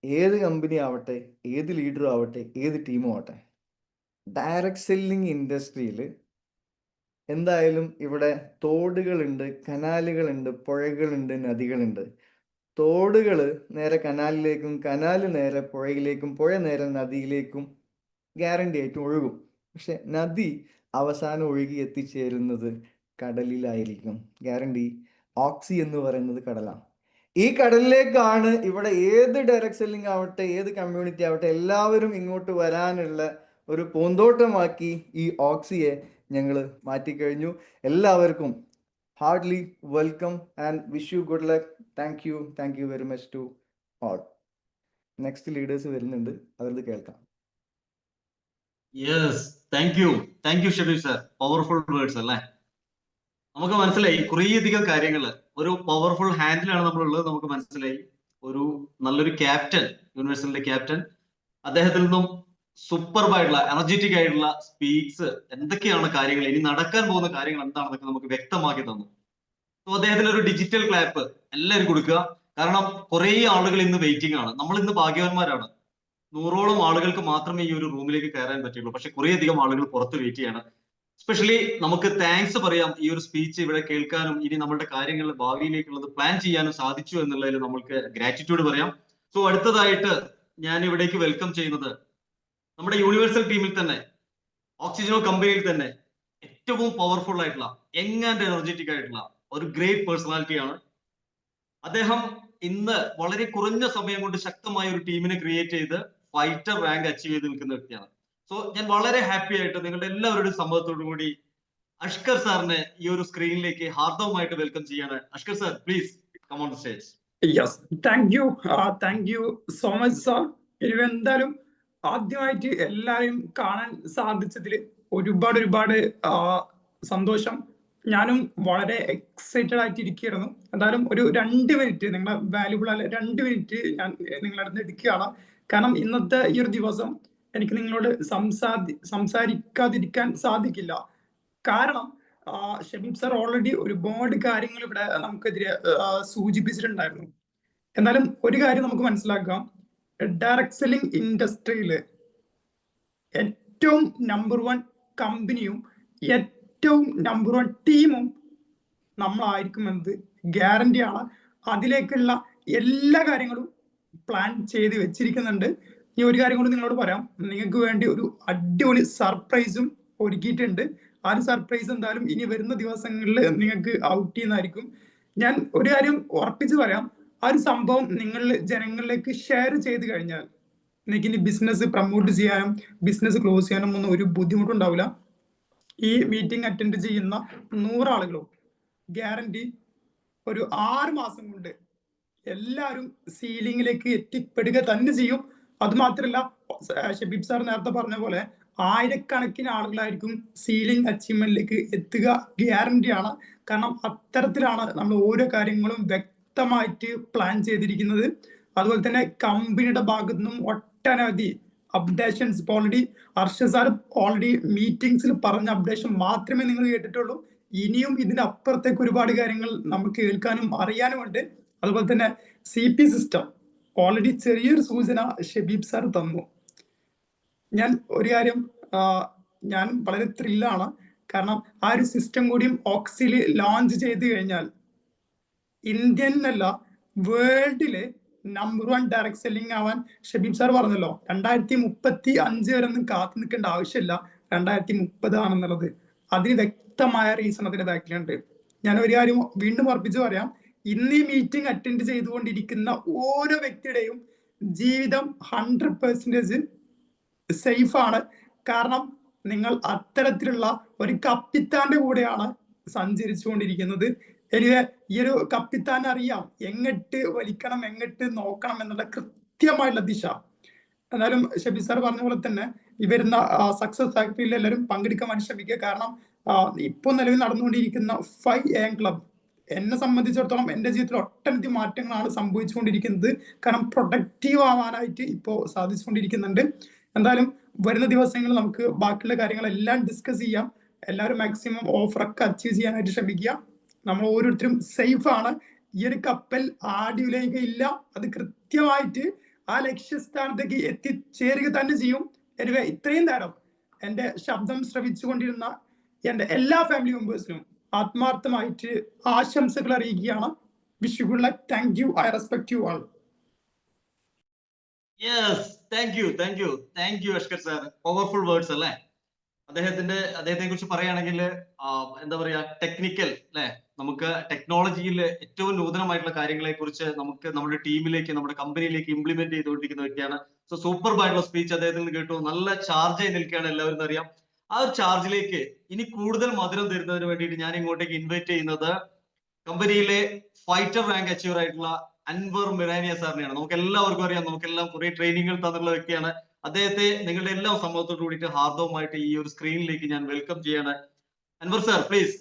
ഏത് കമ്പനി ആവട്ടെ, ഏത് ലീഡറും ആവട്ടെ, ഏത് ടീമും ആവട്ടെ, ഡയറക്ട് സെല്ലിംഗ് ഇൻഡസ്ട്രിയിൽ എന്തായാലും ഇവിടെ തോടുകളുണ്ട്, കനാലുകളുണ്ട്, പുഴകളുണ്ട്, നദികളുണ്ട്. തോടുകൾ നേരെ കനാലിലേക്കും, കനാല് നേരെ പുഴയിലേക്കും, പുഴ നേരെ നദിയിലേക്കും ഗ്യാരണ്ടി ആയിട്ടും ഒഴുകും. പക്ഷെ നദി അവസാനം ഒഴുകി എത്തിച്ചേരുന്നത് കടലിലായിരിക്കും. ഗ്യാരണ്ടി. ഓക്സി എന്ന് പറയുന്നത് കടലാണ്. ഈ കടലിലേക്കാണ് ഇവിടെ ഏത് ഡയറക്ട് സെല്ലിംഗ് ആവട്ടെ, ഏത് കമ്മ്യൂണിറ്റി ആവട്ടെ, എല്ലാവരും ഇങ്ങോട്ട് വരാനുള്ള ഒരു പൂന്തോട്ടമാക്കി ഈ ഓക്സിയെ ഞങ്ങൾ മാറ്റിക്കഴിഞ്ഞു. എല്ലാവർക്കും hardly welcome and wish you good luck. Thank you very much to all. Next leaders വരുന്നുണ്ട്, അവരത് കേൾക്കാം. Yes, thank you Shabeer sir. Powerful words അല്ലേ? നമുക്ക് മനസ്സിലായി കുറേയധികം കാര്യങ്ങൾ. ഒരു പവർഫുൾ ഹാൻഡിലാണ് നമ്മളുള്ളത്, നമുക്ക് മനസ്സിലായി. ഒരു നല്ലൊരു ക്യാപ്റ്റൻ, യൂണിവേഴ്സലിന്റെ ക്യാപ്റ്റൻ, അദ്ദേഹത്തിൽ നിന്നും സൂപ്പർബായിട്ടുള്ള എനർജറ്റിക് ആയിട്ടുള്ള സ്പീക്സ്, എന്തൊക്കെയാണ് കാര്യങ്ങൾ, ഇനി നടക്കാൻ പോകുന്ന കാര്യങ്ങൾ എന്താണെന്നൊക്കെ നമുക്ക് വ്യക്തമാക്കി തന്നു. സോ അദ്ദേഹത്തിന് ഒരു ഡിജിറ്റൽ ക്ലാപ്പ് എല്ലാവരും കൊടുക്കുക. കാരണം കുറെ ആളുകൾ ഇന്ന് വെയിറ്റിംഗ് ആണ്. നമ്മൾ ഇന്ന് ഭാഗ്യവാന്മാരാണ്. 100ഓളം ആളുകൾക്ക് മാത്രമേ ഈ ഒരു റൂമിലേക്ക് കയറാൻ പറ്റുള്ളൂ. പക്ഷെ കുറേയധികം ആളുകൾ പുറത്ത് വെയിറ്റ് ചെയ്യാണ്. എസ്പെഷ്യലി നമുക്ക് താങ്ക്സ് പറയാം ഈ ഒരു സ്പീച്ച് ഇവിടെ കേൾക്കാനും ഇനി നമ്മുടെ കാര്യങ്ങൾ ഭാവിയിലേക്കുള്ളത് പ്ലാൻ ചെയ്യാനും സാധിച്ചു എന്നുള്ളതിൽ നമ്മൾക്ക് ഗ്രാറ്റിറ്റ്യൂഡ് പറയാം. സോ അടുത്തതായിട്ട് ഞാൻ ഇവിടേക്ക് വെൽക്കം ചെയ്യുന്നത് നമ്മുടെ യൂണിവേഴ്സൽ ടീമിൽ തന്നെ, ഓക്സിജനോ കമ്പനിയിൽ തന്നെ ഏറ്റവും പവർഫുൾ ആയിട്ടുള്ള, യങ് ആൻഡ് എനർജറ്റിക് ആയിട്ടുള്ള ഒരു ഗ്രേറ്റ് പേഴ്സണാലിറ്റിയാണ് അദ്ദേഹം. ഇന്ന് വളരെ കുറഞ്ഞ സമയം കൊണ്ട് ശക്തമായ ഒരു ടീമിനെ ക്രിയേറ്റ് ചെയ്ത് ഫൈറ്റർ റാങ്ക് അച്ചീവ് ചെയ്ത് നിൽക്കുന്ന വ്യക്തിയാണ്. സോ ഞാൻ വളരെ ഹാപ്പി ആയിട്ട് നിങ്ങളുടെ എല്ലാവരുടെയും സമ്മതത്തോടു കൂടി അഷ്കർ സാറിനെ ഈ ഒരു സ്ക്രീനിലേക്ക് ഹാർദവമായിട്ട് വെൽക്കം ചെയ്യാണ്. Ashkar sir, please come on the stage. Yes, thank you so much sir. ഇനി എന്തായാലും ആദ്യമായിട്ട് എല്ലാവരെയും കാണാൻ സാധിച്ചതിൽ ഒരുപാട് സന്തോഷം. ഞാനും വളരെ എക്സൈറ്റഡ് ആയിട്ട് ഇരിക്കുകയായിരുന്നു. എന്തായാലും ഒരു 2 മിനിറ്റ്, നിങ്ങളെ വാല്യുബിൾ ആയ 2 മിനിറ്റ് ഞാൻ നിങ്ങളുടെ അടുത്ത് എടുക്കുകയാണ്. കാരണം ഇന്നത്തെ ഈ ഒരു ദിവസം എനിക്ക് നിങ്ങളോട് സംസാരിക്കാതിരിക്കാൻ സാധിക്കില്ല. കാരണം ഷബീബ് സാർ ഓൾറെഡി ഒരുപാട് കാര്യങ്ങൾ ഇവിടെ നമുക്കെതിരെ സൂചിപ്പിച്ചിട്ടുണ്ടായിരുന്നു. എന്നാലും ഒരു കാര്യം നമുക്ക് മനസ്സിലാക്കാം, ഡയറക്ട് സെല്ലിംഗ് ഇൻഡസ്ട്രിയിൽ ഏറ്റവും നമ്പർ 1 കമ്പനിയും ഏറ്റവും നമ്പർ 1 ടീമും നമ്മളായിരിക്കുമെന്നത് ഗ്യാരണ്ടിയാണ്. അതിലേക്കുള്ള എല്ലാ കാര്യങ്ങളും പ്ലാൻ ചെയ്ത് വെച്ചിരിക്കുന്നുണ്ട്. ഈ ഒരു കാര്യം കൂടി നിങ്ങളോട് പറയാം, നിങ്ങൾക്ക് വേണ്ടി ഒരു അടിപൊളി സർപ്രൈസും ഒരുക്കിയിട്ടുണ്ട്. ആ ഒരു സർപ്രൈസ് എന്തായാലും ഇനി വരുന്ന ദിവസങ്ങളിൽ നിങ്ങൾക്ക് ഔട്ട് ചെയ്യുന്നതായിരിക്കും. ഞാൻ ഒരു കാര്യം ഉറപ്പിച്ച് പറയാം, ആ ഒരു സംഭവം നിങ്ങൾ ജനങ്ങളിലേക്ക് ഷെയർ ചെയ്ത് കഴിഞ്ഞാൽ നിങ്ങൾക്ക് ഇനി ബിസിനസ് പ്രൊമോട്ട് ചെയ്യാനും ബിസിനസ് ക്ലോസ് ചെയ്യാനും ഒന്നും ഒരു ബുദ്ധിമുട്ടുണ്ടാവില്ല. ഈ മീറ്റിംഗ് അറ്റൻഡ് ചെയ്യുന്ന 100 ആളുകളും ഗ്യാരണ്ടി ഒരു 6 മാസം കൊണ്ട് എല്ലാവരും സീലിംഗിലേക്ക് എത്തിപ്പെടുക തന്നെ ചെയ്യും. അതുമാത്രമല്ല, ഷബീബ് സാർ നേരത്തെ പറഞ്ഞ പോലെ ആയിരക്കണക്കിന് ആളുകളായിരിക്കും സീലിംഗ് അച്ചീവ്മെന്റിലേക്ക് എത്തുക, ഗ്യാരണ്ടിയാണ്. കാരണം അത്തരത്തിലാണ് നമ്മൾ ഓരോ കാര്യങ്ങളും വ്യക്തമായിട്ട് പ്ലാൻ ചെയ്തിരിക്കുന്നത്. അതുപോലെ തന്നെ കമ്പനിയുടെ ഭാഗത്തു നിന്നും ഒട്ടനവധി updations already Arshad sir already മീറ്റിംഗ്സിൽ പറഞ്ഞ അപ്ഡേഷൻ മാത്രമേ നിങ്ങൾ കേട്ടിട്ടുള്ളൂ. ഇനിയും ഇതിനപ്പുറത്തേക്ക് ഒരുപാട് കാര്യങ്ങൾ നമുക്ക് കേൾക്കാനും അറിയാനുമുണ്ട്. അതുപോലെ തന്നെ CP സിസ്റ്റം ഓൾറെഡി ചെറിയൊരു സൂചന ഷബീബ് സാർ തന്നു. ഞാൻ ഒരു കാര്യം, ഞാൻ വളരെ ത്രില്ലാണ്. കാരണം ആ ഒരു സിസ്റ്റം കൂടിയും ഓക്സിൽ ലോഞ്ച് ചെയ്ത് കഴിഞ്ഞാൽ ഇന്ത്യനല്ല വേൾഡില് നമ്പർ 1 ഡയറക്ട് സെല്ലിംഗ് ആവാൻ ഷബീബ് സാർ പറഞ്ഞല്ലോ, 2035 വരെ ഒന്നും കാത്തു നിൽക്കേണ്ട ആവശ്യമില്ല, 2030 ആണെന്നുള്ളത്. അതിന് വ്യക്തമായ റീസൺ അതിന്റെ ബാക്കിലുണ്ട്. ഞാൻ ഒരു കാര്യം വീണ്ടും ഉറപ്പിച്ച് പറയാം, ഇന്ന് ഈ മീറ്റിംഗ് അറ്റൻഡ് ചെയ്തുകൊണ്ടിരിക്കുന്ന ഓരോ വ്യക്തിയുടെയും ജീവിതം 100% സേഫ് ആണ്. കാരണം നിങ്ങൾ അത്തരത്തിലുള്ള ഒരു കപ്പിത്താന്റെ കൂടെയാണ് സഞ്ചരിച്ചുകൊണ്ടിരിക്കുന്നത്. എനിവേ, ഈ ഒരു കപ്പിത്താൻ അറിയാം എങ്ങട്ട് വലിക്കണം, എങ്ങട്ട് നോക്കണം എന്നുള്ള കൃത്യമായിട്ടുള്ള ദിശ. എന്നാലും ഷബീബ് സാർ പറഞ്ഞ പോലെ തന്നെ ഈ വരുന്ന സക്സസ് ഫാക്ടറിയിൽ എല്ലാവരും പങ്കെടുക്കാൻ വേണ്ടി ശ്രമിക്കുക. കാരണം ഇപ്പോൾ നിലവിൽ നടന്നുകൊണ്ടിരിക്കുന്ന 5 AM ക്ലബ് എന്നെ സംബന്ധിച്ചിടത്തോളം എൻ്റെ ജീവിതത്തിൽ ഒട്ടനവധി മാറ്റങ്ങളാണ് സംഭവിച്ചുകൊണ്ടിരിക്കുന്നത്. കാരണം പ്രൊഡക്റ്റീവ് ആവാനായിട്ട് ഇപ്പോൾ സാധിച്ചുകൊണ്ടിരിക്കുന്നുണ്ട്. എന്തായാലും വരുന്ന ദിവസങ്ങളിൽ നമുക്ക് ബാക്കിയുള്ള കാര്യങ്ങളെല്ലാം ഡിസ്കസ് ചെയ്യാം. എല്ലാവരും മാക്സിമം ഓഫറൊക്കെ അച്ചീവ് ചെയ്യാനായിട്ട് ശ്രമിക്കുക. നമ്മൾ ഓരോരുത്തരും സേഫ് ആണ്. ഈ ഒരു കപ്പൽ ആടിയുലയുകയില്ല, അത് കൃത്യമായിട്ട് ആ ലക്ഷ്യസ്ഥാനത്തേക്ക് എത്തിച്ചേരുക തന്നെ ചെയ്യും. എനിവേ, ഇത്രയും നേരം എൻ്റെ ശബ്ദം ശ്രവിച്ചുകൊണ്ടിരുന്ന എൻ്റെ എല്ലാ ഫാമിലി മെമ്പേഴ്സിനും ആത്മാർത്ഥമായിട്ട് ആശംസകൾ അറിയിക്കുകയാണ്. Wish you good luck. Thank U. I respect you all. Yes, thank U Ashkar sir. Powerful words അല്ലേ? അദ്ദേഹത്തെ കുറിച്ച് പറയുകയാണെങ്കിൽ എന്താ പറയാ, ടെക്നിക്കൽ അല്ലെ, നമുക്ക് ടെക്നോളജിയിൽ ഏറ്റവും നൂതനമായിട്ടുള്ള കാര്യങ്ങളെ കുറിച്ച് നമുക്ക് നമ്മുടെ ടീമിലേക്ക്, നമ്മുടെ കമ്പനിയിലേക്ക് ഇംപ്ലിമെന്റ് ചെയ്തുകൊണ്ടിരിക്കുന്ന വ്യക്തിയാണ്. സോ സൂപ്പർബായിട്ടുള്ള സ്പീച്ച് അദ്ദേഹത്തിൽ നിന്ന് കേട്ടു. നല്ല ചാർജ് ആയി നിൽക്കുകയാണ്, എല്ലാവരും അറിയാം. ആ ഒരു ചാർജിലേക്ക് ഇനി കൂടുതൽ മധുരം തരുന്നതിന് വേണ്ടിയിട്ട് ഞാൻ ഇങ്ങോട്ടേക്ക് ഇൻവൈറ്റ് ചെയ്യുന്നത് കമ്പനിയിലെ ഫൈറ്റർ റാങ്ക് അച്ചീവർ ആയിട്ടുള്ള അൻവർ മിറാനിയ സാറിനെയാണ്. നമുക്ക് എല്ലാവർക്കും അറിയാം, നമുക്കെല്ലാം കുറെ ട്രെയിനിങ്ങുകൾ തന്നിട്ടുള്ള വ്യക്തിയാണ്. അദ്ദേഹത്തെ നിങ്ങളുടെ എല്ലാം സമ്മതത്തോട് കൂടിയിട്ട് ഹാർദവമായിട്ട് ഈ ഒരു സ്ക്രീനിലേക്ക് ഞാൻ വെൽക്കം ചെയ്യാണ്. Anwar sir, please.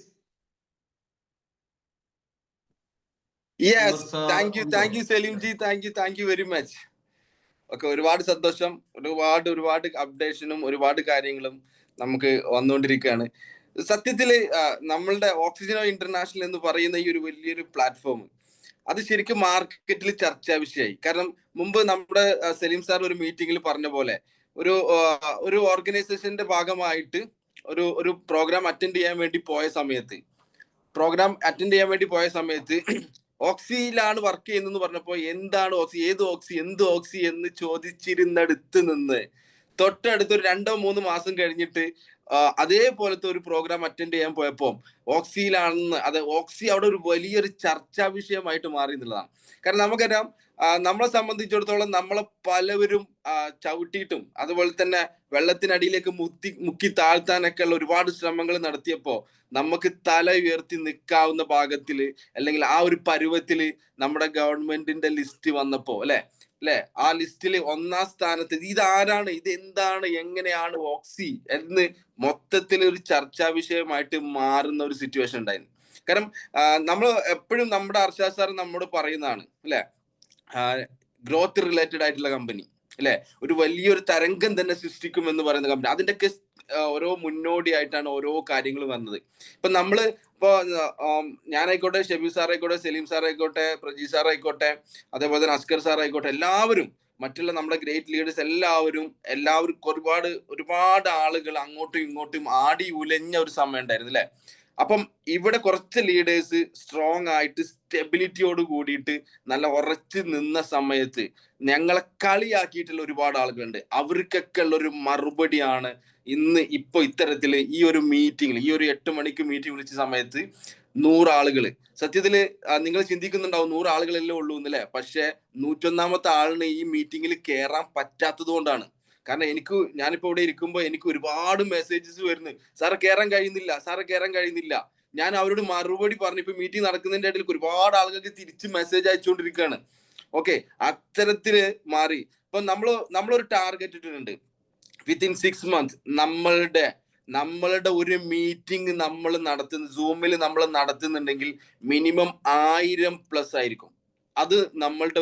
Yes, sir thank you Saleem ji, thank you very much. Okay, ഒരുപാട് സന്തോഷം. ഒരുപാട് അപ്ഡേഷനും ഒരുപാട് കാര്യങ്ങളും നമുക്ക് വന്നുകൊണ്ടിരിക്കുകയാണ്. സത്യത്തില് നമ്മളുടെ ഓക്സിജനോ ഇന്റർനാഷണൽ എന്ന് പറയുന്ന ഈ ഒരു വലിയൊരു പ്ലാറ്റ്ഫോം അത് ശരിക്കും മാർക്കറ്റിൽ ചർച്ചാ വിഷയമായി. കാരണം മുമ്പ് നമ്മുടെ സലീം സാർ ഒരു മീറ്റിംഗിൽ പറഞ്ഞ പോലെ ഒരു ഓർഗനൈസേഷന്റെ ഭാഗമായിട്ട് ഒരു പ്രോഗ്രാം അറ്റൻഡ് ചെയ്യാൻ വേണ്ടി പോയ സമയത്ത് ഓക്സിയിലാണ് വർക്ക് ചെയ്യുന്നതെന്ന് പറഞ്ഞപ്പോ എന്താണ് ഓക്സി, എന്ത് ഓക്സി എന്ന് ചോദിച്ചിരുന്നടുത്ത് നിന്ന് തൊട്ടടുത്ത് ഒരു 2-3 മാസം കഴിഞ്ഞിട്ട് അതേപോലത്തെ ഒരു പ്രോഗ്രാം അറ്റൻഡ് ചെയ്യാൻ പോയപ്പോ ഓക്സിയിലാണെന്ന്, ഓക്സി അവിടെ ഒരു വലിയൊരു ചർച്ചാ വിഷയമായിട്ട് മാറി എന്നുള്ളതാണ്. കാരണം നമുക്കറിയാം, നമ്മളെ സംബന്ധിച്ചിടത്തോളം നമ്മളെ പലവരും ചവിട്ടിയിട്ടും അതുപോലെ തന്നെ വെള്ളത്തിനടിയിലേക്ക് മുക്കി താഴ്ത്താനൊക്കെ ഉള്ള ഒരുപാട് ശ്രമങ്ങൾ നടത്തിയപ്പോ നമുക്ക് തല ഉയർത്തി നിൽക്കാവുന്ന ഭാഗത്തില് അല്ലെങ്കിൽ ആ ഒരു പരുവത്തില് നമ്മുടെ ഗവൺമെന്റിന്റെ ലിസ്റ്റ് വന്നപ്പോ അല്ലെ ആ ലിസ്റ്റിൽ 1ാം സ്ഥാനത്ത് ഇതാരാണ്, ഇതെന്താണ്, എങ്ങനെയാണ് ഓക്സി എന്ന് മൊത്തത്തിൽ ഒരു ചർച്ചാ വിഷയമായിട്ട് മാറുന്ന ഒരു സിറ്റുവേഷൻ ഉണ്ടായിരുന്നു. കാരണം നമ്മൾ എപ്പോഴും നമ്മുടെ അർഷാദ് സാർ നമ്മോട് പറയുന്നതാണ് അല്ലെ, ഗ്രോത്ത് റിലേറ്റഡ് ആയിട്ടുള്ള കമ്പനി അല്ലെ, ഒരു വലിയൊരു തരംഗം തന്നെ സൃഷ്ടിക്കും എന്ന് പറയുന്ന കമ്പനി. അതിന്റെയൊക്കെ ഓരോ മുന്നോടിയായിട്ടാണ് ഓരോ കാര്യങ്ങൾ വന്നത്. ഇപ്പൊ ഞാനായിക്കോട്ടെ, ഷബീർ സാർ ആയിക്കോട്ടെ, സലീം സാർ ആയിക്കോട്ടെ, പ്രജി സാർ ആയിക്കോട്ടെ, അതേപോലെ തന്നെ അസ്കർ സാർ ആയിക്കോട്ടെ, എല്ലാവരും മറ്റുള്ള നമ്മുടെ ഗ്രേറ്റ് ലീഡേഴ്സ് എല്ലാവരും ഒരുപാട് ആളുകൾ അങ്ങോട്ടും ഇങ്ങോട്ടും ആടി ഉലഞ്ഞ ഒരു സമയം ഉണ്ടായിരുന്നു അല്ലെ. അപ്പം ഇവിടെ കുറച്ച് ലീഡേഴ്സ് സ്ട്രോങ് ആയിട്ട് സ്റ്റെബിലിറ്റിയോട് കൂടിയിട്ട് നല്ല ഉറച്ചു നിന്ന സമയത്ത് ഞങ്ങളെ കളിയാക്കിയിട്ടുള്ള ഒരുപാട് ആളുകളുണ്ട്. അവർക്കൊക്കെ ഉള്ള ഒരു മറുപടിയാണ് ഇപ്പൊ ഇത്തരത്തില് ഈ ഒരു മീറ്റിംഗിൽ, ഈ ഒരു 8 മണിക്ക് മീറ്റിംഗ് വിളിച്ച സമയത്ത് 100 ആളുകള്, സത്യത്തില് നിങ്ങൾ ചിന്തിക്കുന്നുണ്ടാവും 100 ആളുകളല്ലേ ഉള്ളൂ എന്നല്ലേ. പക്ഷെ 101ാമത്തെ ആളിന് ഈ മീറ്റിംഗിൽ കയറാൻ പറ്റാത്തത് കൊണ്ടാണ്. കാരണം ഞാനിപ്പോ ഇവിടെ ഇരിക്കുമ്പോ എനിക്ക് ഒരുപാട് മെസ്സേജസ് വരുന്നു, സാറ് കയറാൻ കഴിയുന്നില്ല. ഞാൻ അവരോട് മറുപടി പറഞ്ഞു. ഇപ്പൊ മീറ്റിംഗ് നടക്കുന്നതിന്റെ ഇടയിൽ ഒരുപാട് ആളുകൾക്ക് തിരിച്ച് മെസ്സേജ് അയച്ചുകൊണ്ടിരിക്കുകയാണ്. ഓക്കെ, അത്തരത്തില് മാറി. ഇപ്പൊ നമ്മളൊരു ടാർഗറ്റ് ഇട്ടിട്ടുണ്ട്, വിത്തിൻ 6 months നമ്മളുടെ ഒരു മീറ്റിംഗ് നമ്മൾ സൂമിൽ നമ്മൾ നടത്തുന്നുണ്ടെങ്കിൽ മിനിമം 1000+ ആയിരിക്കും. അത് നമ്മളുടെ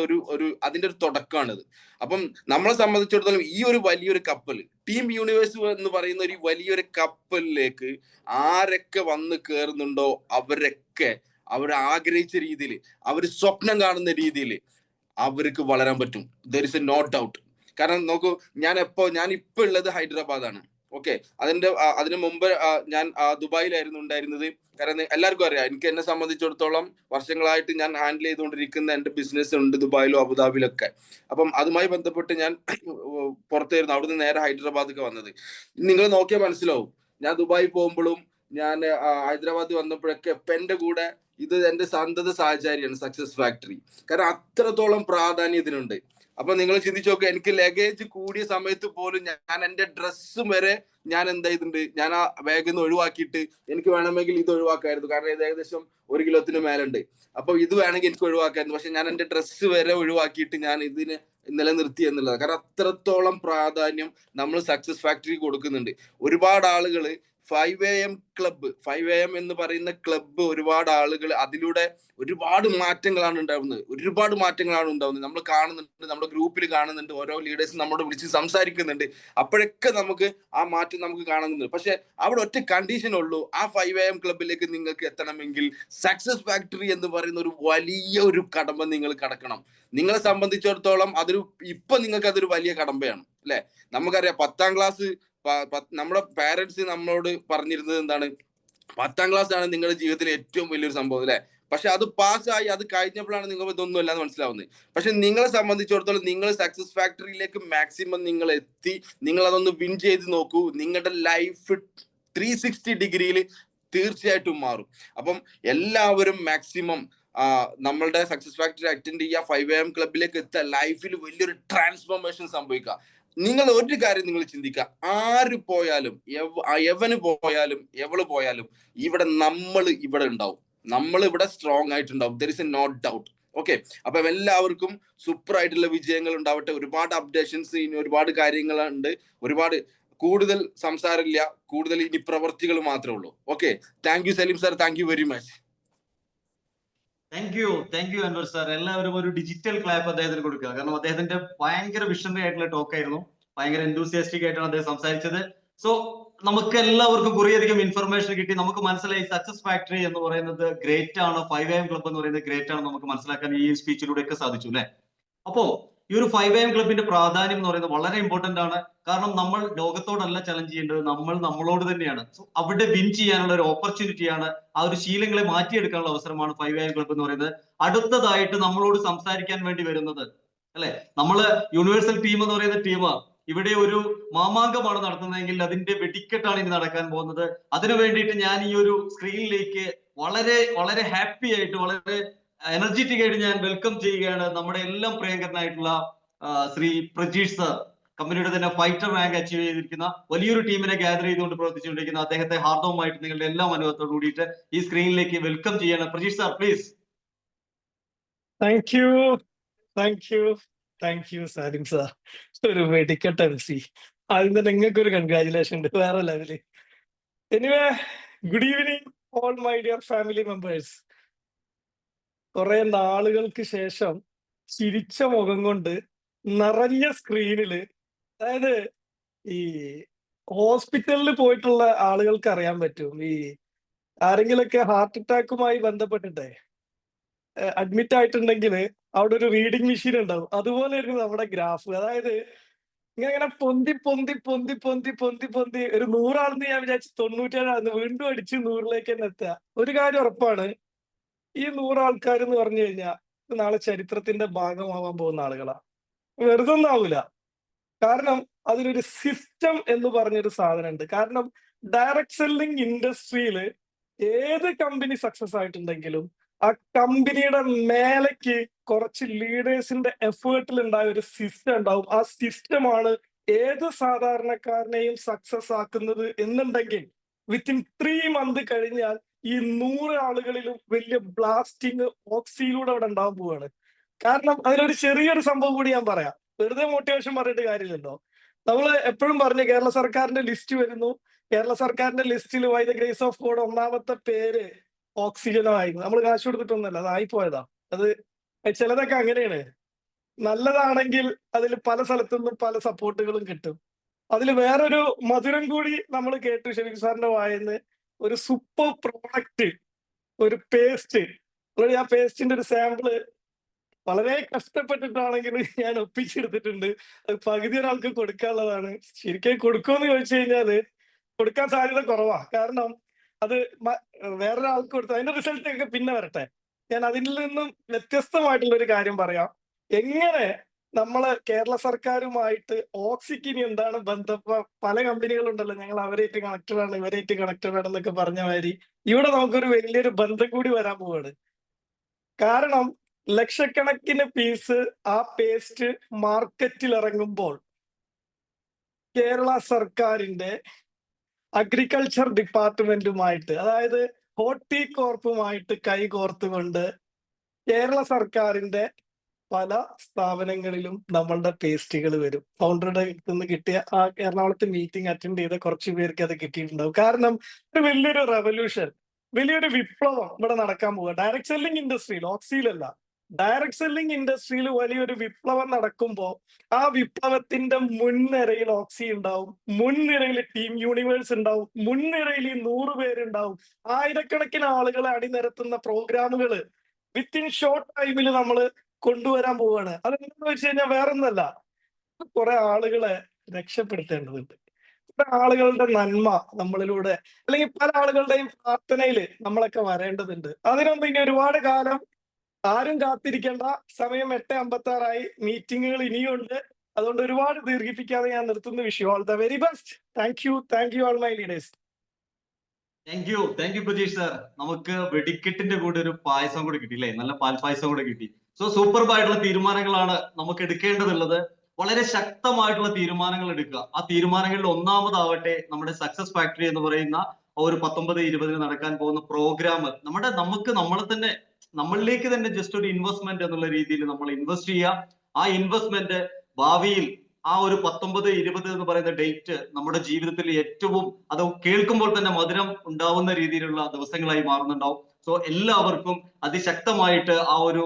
അതിന്റെ ഒരു തുടക്കമാണിത്. അപ്പം നമ്മളെ സംബന്ധിച്ചിടത്തോളം ഈ ഒരു വലിയൊരു കപ്പൽ, ടീം യൂണിവേഴ്സ് എന്ന് പറയുന്ന ഒരു വലിയൊരു കപ്പലിലേക്ക് ആരൊക്കെ വന്ന് കയറുന്നുണ്ടോ അവരൊക്കെ അവർ ആഗ്രഹിച്ച രീതിയിൽ, അവർ സ്വപ്നം കാണുന്ന രീതിയിൽ അവർക്ക് വളരാൻ പറ്റും. There is a no doubt. കാരണം നോക്കൂ, ഞാനിപ്പോ ഉള്ളത് ഹൈദരാബാദാണ്. ഓക്കെ, അതിന് മുമ്പ് ഞാൻ ദുബായിലായിരുന്നു ഉണ്ടായിരുന്നത്. കാരണം എല്ലാവർക്കും അറിയാം, എന്നെ സംബന്ധിച്ചിടത്തോളം വർഷങ്ങളായിട്ട് ഞാൻ ഹാൻഡിൽ ചെയ്തുകൊണ്ടിരിക്കുന്ന എന്റെ ബിസിനസ് ഉണ്ട് ദുബായിലും അബുദാബിയിലൊക്കെ. അപ്പം അതുമായി ബന്ധപ്പെട്ട് ഞാൻ പുറത്തായിരുന്നു. അവിടുന്ന് നേരെ ഹൈദരാബാദൊക്കെ വന്നത്. നിങ്ങൾ നോക്കിയാൽ മനസ്സിലാവും, ഞാൻ ദുബായി പോകുമ്പോഴും ഞാൻ ഹൈദരാബാദ് വന്നപ്പോഴൊക്കെ എന്റെ കൂടെ ഇത് എന്റെ സന്തത സഹചാരിയാണ് സക്സസ് ഫാക്ടറി. കാരണം അത്രത്തോളം പ്രാധാന്യം ഇതിനുണ്ട്. അപ്പൊ നിങ്ങൾ ചിന്തിച്ചു നോക്കുക, എനിക്ക് ലഗേജ് കൂടിയ സമയത്ത് പോലും ഞാൻ എന്റെ ഡ്രസ്സും വരെ ഞാൻ എന്താ ചെയ്തിട്ടുണ്ട്, ഞാൻ ആ ബാഗിൽ നിന്ന് ഒഴിവാക്കിയിട്ട് എനിക്ക് വേണമെങ്കിൽ ഇത് ഒഴിവാക്കായിരുന്നു. കാരണം ഇത് ഏകദേശം 1 കിലോത്തിന് മേലുണ്ട്. അപ്പൊ ഇത് വേണമെങ്കിൽ എനിക്ക് ഒഴിവാക്കായിരുന്നു. പക്ഷെ ഞാൻ എന്റെ ഡ്രസ്സ് വരെ ഒഴിവാക്കിയിട്ട് ഞാൻ ഇതിന് നിലനിർത്തി എന്നുള്ളത്. കാരണം അത്രത്തോളം പ്രാധാന്യം നമ്മൾ സക്സസ് ഫാക്ടറി കൊടുക്കുന്നുണ്ട്. ഒരുപാട് ആളുകള് 5 AM ക്ലബ്ബ്, 5 AM എന്ന് പറയുന്ന ക്ലബ്ബ്, ഒരുപാട് ആളുകൾ അതിലൂടെ ഒരുപാട് മാറ്റങ്ങളാണ് ഉണ്ടാവുന്നത്. നമ്മൾ കാണുന്നുണ്ട്, നമ്മുടെ ഗ്രൂപ്പിൽ കാണുന്നുണ്ട്, ഓരോ ലീഡേഴ്സും നമ്മളോട് വിളിച്ച് സംസാരിക്കുന്നുണ്ട്. അപ്പോഴൊക്കെ നമുക്ക് ആ മാറ്റം നമുക്ക് കാണുന്നുണ്ട്. പക്ഷെ അവിടെ ഒറ്റ കണ്ടീഷൻ ഉള്ളൂ, ആ 5 AM ക്ലബിലേക്ക് നിങ്ങൾക്ക് എത്തണമെങ്കിൽ സക്സസ് ഫാക്ടറി എന്ന് പറയുന്ന ഒരു വലിയ ഒരു കടമ്പ നിങ്ങൾ കടക്കണം. നിങ്ങളെ സംബന്ധിച്ചിടത്തോളം ഇപ്പൊ നിങ്ങൾക്ക് അതൊരു വലിയ കടമ്പയാണ് അല്ലെ. നമുക്കറിയാം 10ാം ക്ലാസ് നമ്മുടെ പാരന്റ്സ് നമ്മളോട് പറഞ്ഞിരുന്നത് എന്താണ്, 10ാം ക്ലാസ് ആണ് നിങ്ങളുടെ ജീവിതത്തിലെ ഏറ്റവും വലിയൊരു സംഭവം അല്ലെ. പക്ഷെ അത് പാസ്സായി, അത് കഴിഞ്ഞപ്പോഴാണ് നിങ്ങൾ ഇതൊന്നും അല്ലാന്ന് മനസ്സിലാവുന്നത്. പക്ഷെ നിങ്ങളെ സംബന്ധിച്ചിടത്തോളം നിങ്ങൾ സക്സസ് ഫാക്ടറിയിലേക്ക് മാക്സിമം നിങ്ങൾ എത്തി, നിങ്ങൾ അതൊന്ന് വിൻ ചെയ്ത് നോക്കൂ. നിങ്ങളുടെ ലൈഫ് 360 ഡിഗ്രിയിൽ തീർച്ചയായിട്ടും മാറും. അപ്പം എല്ലാവരും മാക്സിമം നമ്മളുടെ സക്സസ് ഫാക്ടറി അറ്റൻഡ് ചെയ്യുക, 5 AM ക്ലബിലേക്ക് എത്തുക, ലൈഫിൽ വലിയൊരു ട്രാൻസ്ഫോർമേഷൻ സംഭവിക്കുക. നിങ്ങൾ ഒരു കാര്യം നിങ്ങൾ ചിന്തിക്കുക, ആര് പോയാലും, എവന് പോയാലും, എവള് പോയാലും നമ്മൾ ഇവിടെ ഉണ്ടാവും, നമ്മൾ ഇവിടെ സ്ട്രോങ് ആയിട്ടുണ്ടാവും. There is a no doubt. Okay, അപ്പൊ എല്ലാവർക്കും സൂപ്പർ ആയിട്ടുള്ള വിജയങ്ങൾ ഉണ്ടാവട്ടെ. ഒരുപാട് അപ്ഡേഷൻസ്, ഇനി ഒരുപാട് കാര്യങ്ങളുണ്ട്. കൂടുതൽ സംസാരമില്ല, കൂടുതൽ ഇനി പ്രവർത്തികൾ മാത്രമേ ഉള്ളൂ. Okay, thank you Saleem sir, thank you very much. Thank you Anwar sir. എല്ലാവരും ഒരു ഡിജിറ്റൽ ക്ലാപ്പ് അദ്ദേഹത്തിന് കൊടുക്കുക. കാരണം അദ്ദേഹത്തിന്റെ ഭയങ്കര വിഷണറി ആയിട്ടുള്ള ടോക്ക് ആയിരുന്നു. ഭയങ്കര എന്തൂസിയാസ്റ്റിക് ആയിട്ടാണ് അദ്ദേഹം സംസാരിച്ചത്. സോ നമുക്ക് എല്ലാവർക്കും കുറേയധികം ഇൻഫർമേഷൻ കിട്ടി. നമുക്ക് മനസ്സിലായി സക്സസ് ഫാക്ടറി എന്ന് പറയുന്നത് ഗ്രേറ്റ് ആണ്, 5am ക്ലബ് എന്ന് പറയുന്നത് ഗ്രേറ്റ് ആണ് നമുക്ക് മനസ്സിലാക്കാൻ ഈ സ്പീച്ചിലൂടെ ഒക്കെ സാധിച്ചു അല്ലെ. അപ്പോ ഈ ഒരു 5am ക്ലബിന്റെ പ്രാധാന്യം എന്ന് പറയുന്നത് വളരെ ഇമ്പോർട്ടന്റ് ആണ്. കാരണം നമ്മൾ ലോകത്തോടല്ല ചലഞ്ച് ചെയ്യേണ്ടത്, നമ്മൾ നമ്മളോട് തന്നെയാണ്. സോ അവിടെ വിൻ ചെയ്യാനുള്ള ഒരു ഓപ്പർച്യൂണിറ്റിയാണ്, ആ ഒരു ശീലങ്ങളെ മാറ്റിയെടുക്കാനുള്ള അവസരമാണ് 5am ക്ലബ് എന്ന് പറയുന്നത്. അടുത്തതായിട്ട് നമ്മളോട് സംസാരിക്കാൻ വേണ്ടി വരുന്നത് അല്ലെ, നമ്മള് യൂണിവേഴ്സൽ ടീം എന്ന് പറയുന്ന ടീം ഇവിടെ ഒരു മാമാങ്കമാണ് നടത്തുന്നതെങ്കിൽ അതിന്റെ വെടിക്കെട്ടാണ് ഇനി നടക്കാൻ പോകുന്നത്. അതിനു വേണ്ടിയിട്ട് ഞാൻ ഈ ഒരു സ്ക്രീനിലേക്ക് വളരെ വളരെ ഹാപ്പി ആയിട്ട് വളരെ എനർജറ്റിക് ആയിട്ട് ഞാൻ വെൽക്കം ചെയ്യുകയാണ് നമ്മുടെ എല്ലാം പ്രിയങ്കരനായിട്ടുള്ള ശ്രീ പ്രജീഷ് സർ. കമ്പനിയുടെ തന്നെ ഫൈറ്റർ റാങ്ക് അച്ചീവ് ചെയ്തിരിക്കുന്ന വലിയൊരു ടീമിനെ ഗ്യാദർ ചെയ്തുകൊണ്ട് പ്രവർത്തിച്ചുകൊണ്ടിരിക്കുന്ന അദ്ദേഹത്തെ ഹാർദവമായിട്ട് നിങ്ങളുടെ എല്ലാ അനുഭവത്തോട് കൂടിയിട്ട് ഈ സ്ക്രീനിലേക്ക് വെൽക്കം ചെയ്യാണ്. Prajeesh sir please. Thank you Salim sir. ഒരു വെടിക്കെട്ട് MC. ആദ്യം തന്നെ നിങ്ങൾക്ക് ഒരു കൺഗ്രാചുലേഷൻ ഉണ്ട്, വേറെ level. Anyway, good evening all my dear family members. കുറെ നാളുകൾക്ക് ശേഷം ചിരിച്ച മുഖം കൊണ്ട് നിറഞ്ഞ സ്ക്രീനില്, അതായത് ഈ ഹോസ്പിറ്റലിൽ പോയിട്ടുള്ള ആളുകൾക്ക് അറിയാൻ പറ്റും, ഈ ആരെങ്കിലൊക്കെ ഹാർട്ട് അറ്റാക്കുമായി ബന്ധപ്പെട്ടിട്ടേ അഡ്മിറ്റ് ആയിട്ടുണ്ടെങ്കിൽ അവിടെ ഒരു റീഡിംഗ് മെഷീൻ ഉണ്ടാവും. അതുപോലെ ആയിരുന്നു നമ്മുടെ ഗ്രാഫ്. അതായത് ഇങ്ങനെ പൊന്തി പൊന്തി പൊന്തി പൊന്തി പൊന്തി പൊന്തി ഒരു 100 ആളെന്ന് ഞാൻ വിചാരിച്ചു 97 വീണ്ടും അടിച്ച് 100ലേക്ക് തന്നെ എത്തുക. ഒരു കാര്യം ഉറപ്പാണ്, ഈ 100 ആൾക്കാർ എന്ന് പറഞ്ഞു കഴിഞ്ഞാൽ നാളെ ചരിത്രത്തിന്റെ ഭാഗമാവാൻ പോകുന്ന ആളുകളാ. വെറുതെ ഒന്നും ആവൂല. കാരണം അതിലൊരു സിസ്റ്റം എന്ന് പറഞ്ഞൊരു സാധനം ഉണ്ട്. കാരണം ഡയറക്ട് സെല്ലിംഗ് ഇൻഡസ്ട്രിയിൽ ഏത് കമ്പനി സക്സസ് ആയിട്ടുണ്ടെങ്കിലും ആ കമ്പനിയുടെ മേലേക്ക് കുറച്ച് ലീഡേഴ്സിന്റെ എഫേർട്ടിൽ ഉണ്ടായ ഒരു സിസ്റ്റം ഉണ്ടാവും. ആ സിസ്റ്റമാണ് ഏത് സാധാരണക്കാരനെയും സക്സസ് ആക്കുന്നത് എന്നുണ്ടെങ്കിൽ വിത്തിൻ 3 months കഴിഞ്ഞാൽ ഈ 100 ആളുകളിലും വലിയ ബ്ലാസ്റ്റിംഗ് ഓക്സിയിലൂടെ അവിടെ ഉണ്ടാവാൻ പോവാണ്. കാരണം അതിലൊരു ചെറിയൊരു സംഭവം കൂടി ഞാൻ പറയാം. വെറുതെ മോട്ടിവേഷൻ പറഞ്ഞിട്ട് കാര്യമില്ലല്ലോ. നമ്മൾ എപ്പോഴും പറഞ്ഞു കേരള സർക്കാരിന്റെ ലിസ്റ്റ് വരുന്നു, കേരള സർക്കാരിന്റെ ലിസ്റ്റിൽ by the grace of God 1ാമത്തെ പേര് ഓക്സിജനോ ആയിരുന്നു. നമ്മൾ കാശ് കൊടുത്തിട്ടൊന്നുമല്ല, അത് ആയിപ്പോയതാ. അത് ചിലതൊക്കെ അങ്ങനെയാണ്. നല്ലതാണെങ്കിൽ അതിൽ പല സ്ഥലത്തുനിന്നും പല സപ്പോർട്ടുകളും കിട്ടും. അതിൽ വേറൊരു മധുരം കൂടി നമ്മൾ കേട്ടു ഷെരീഫ് സാറിന്റെ വായന്ന്, ഒരു സൂപ്പർ പ്രോഡക്റ്റ്, ഒരു പേസ്റ്റ്. ആ പേസ്റ്റിന്റെ ഒരു സാമ്പിള് വളരെ കഷ്ടപ്പെട്ടിട്ടാണെങ്കിൽ ഞാൻ ഒപ്പിച്ചെടുത്തിട്ടുണ്ട്. അത് പകുതി ഒരാൾക്ക് കൊടുക്കാനുള്ളതാണ്. ശരിക്കും കൊടുക്കുമെന്ന് ചോദിച്ചു കഴിഞ്ഞാല് കൊടുക്കാൻ സാധ്യത കുറവാ. കാരണം അത് വേറൊരാൾക്ക് കൊടുത്തു, അതിന്റെ റിസൾട്ട് ഒക്കെ പിന്നെ വരട്ടെ. ഞാൻ അതിൽ നിന്നും വ്യത്യസ്തമായിട്ടുള്ള ഒരു കാര്യം പറയാം. എങ്ങനെ നമ്മള് കേരള സർക്കാരുമായിട്ട് ഓക്സിക്ക് ഇനി എന്താണ് ബന്ധം? പല കമ്പനികളുണ്ടല്ലോ, ഞങ്ങൾ അവരായിട്ട് കണക്റ്റഡ് ആണ്, ഇവരായിട്ട് കണക്റ്റഡ് ആണെന്നൊക്കെ പറഞ്ഞ മാതിരി ഇവിടെ നമുക്കൊരു വലിയൊരു ബന്ധം കൂടി വരാൻ പോവാണ്. കാരണം ലക്ഷക്കണക്കിന് പീസ് ആ പേസ്റ്റ് മാർക്കറ്റിൽ ഇറങ്ങുമ്പോൾ കേരള സർക്കാരിന്റെ അഗ്രികൾച്ചർ ഡിപ്പാർട്ട്മെന്റുമായിട്ട്, അതായത് ഹോർട്ടികോർപ്പുമായിട്ട് കൈകോർത്തുകൊണ്ട് കേരള സർക്കാരിന്റെ പല സ്ഥാപനങ്ങളിലും നമ്മളുടെ പേസ്റ്റുകൾ വരും. ഫൗണ്ടറുടെ നിന്ന് കിട്ടിയ ആ എറണാകുളത്ത് മീറ്റിംഗ് അറ്റൻഡ് ചെയ്ത കുറച്ച് പേർക്ക് അത് കിട്ടിയിട്ടുണ്ടാവും. കാരണം ഒരു വലിയൊരു റെവല്യൂഷൻ, വലിയൊരു വിപ്ലവം ഇവിടെ നടക്കാൻ പോവുക. ഡയറക്ട് സെല്ലിംഗ് ഇൻഡസ്ട്രിയിൽ, ഓക്സിയിലല്ല, ഡയറക്ട് സെല്ലിംഗ് ഇൻഡസ്ട്രിയിൽ വലിയൊരു വിപ്ലവം നടക്കുമ്പോൾ ആ വിപ്ലവത്തിന്റെ മുൻനിരയിൽ ഓക്സി ഉണ്ടാവും, മുൻനിരയിൽ ടീം യൂണിവേഴ്സ് ഉണ്ടാവും, മുൻനിരയിൽ 100 പേരുണ്ടാവും. ആയിരക്കണക്കിന് ആളുകളെ അണിനിരത്തുന്ന പ്രോഗ്രാമുകൾ വിത്തിൻ ഷോർട്ട് ടൈമിൽ നമ്മൾ കൊണ്ടുവരാൻ പോവുകയാണ്. അതെന്താന്ന് വെച്ച് കഴിഞ്ഞാൽ വേറൊന്നല്ല, കുറെ ആളുകളെ രക്ഷപ്പെടുത്തേണ്ടതുണ്ട്. കുറെ ആളുകളുടെ നന്മ നമ്മളിലൂടെ, അല്ലെങ്കിൽ പല ആളുകളുടെയും പ്രാർത്ഥനയിൽ നമ്മളൊക്കെ വരേണ്ടതുണ്ട്. അതിനൊന്നും ഇനി ഒരുപാട് കാലം ആരും കാത്തിരിക്കേണ്ട. സമയം 8:56 മീറ്റിങ്ങുകൾ ഇനിയുണ്ട്. അതുകൊണ്ട് ഒരുപാട് ദീർഘിപ്പിക്കാതെ ഞാൻ നിർത്തുന്ന. Wish you all the very best. Thank you all my leaders. Thank you Prajeesh sir. നമുക്ക് വെടിക്കെട്ടിന്റെ കൂടെ ഒരു പായസം കൂടെ കിട്ടി അല്ലേ, നല്ല പാൽപായസം കൂടെ കിട്ടി. സോ സൂപ്പർബായിട്ടുള്ള തീരുമാനങ്ങളാണ് നമുക്ക് എടുക്കേണ്ടതുള്ളത്. വളരെ ശക്തമായിട്ടുള്ള തീരുമാനങ്ങൾ എടുക്കുക. ആ തീരുമാനങ്ങളിൽ ഒന്നാമതാവട്ടെ നമ്മുടെ സക്സസ് ഫാക്ടറി എന്ന് പറയുന്ന ഒരു 19-20 നടക്കാൻ പോകുന്ന പ്രോഗ്രാം. നമ്മളെ തന്നെ നമ്മളിലേക്ക് തന്നെ ജസ്റ്റ് ഒരു ഇൻവെസ്റ്റ്മെന്റ് എന്നുള്ള രീതിയിൽ നമ്മൾ ഇൻവെസ്റ്റ് ചെയ്യുക. ആ ഇൻവെസ്റ്റ്മെന്റ് ഭാവിയിൽ ആ ഒരു 19-20 എന്ന് പറയുന്ന ഡേറ്റ് നമ്മുടെ ജീവിതത്തിൽ ഏറ്റവും, അത് കേൾക്കുമ്പോൾ തന്നെ മധുരം ഉണ്ടാവുന്ന രീതിയിലുള്ള ദിവസങ്ങളായി മാറുന്നുണ്ടാവും. സോ എല്ലാവർക്കും അതിശക്തമായിട്ട് ആ ഒരു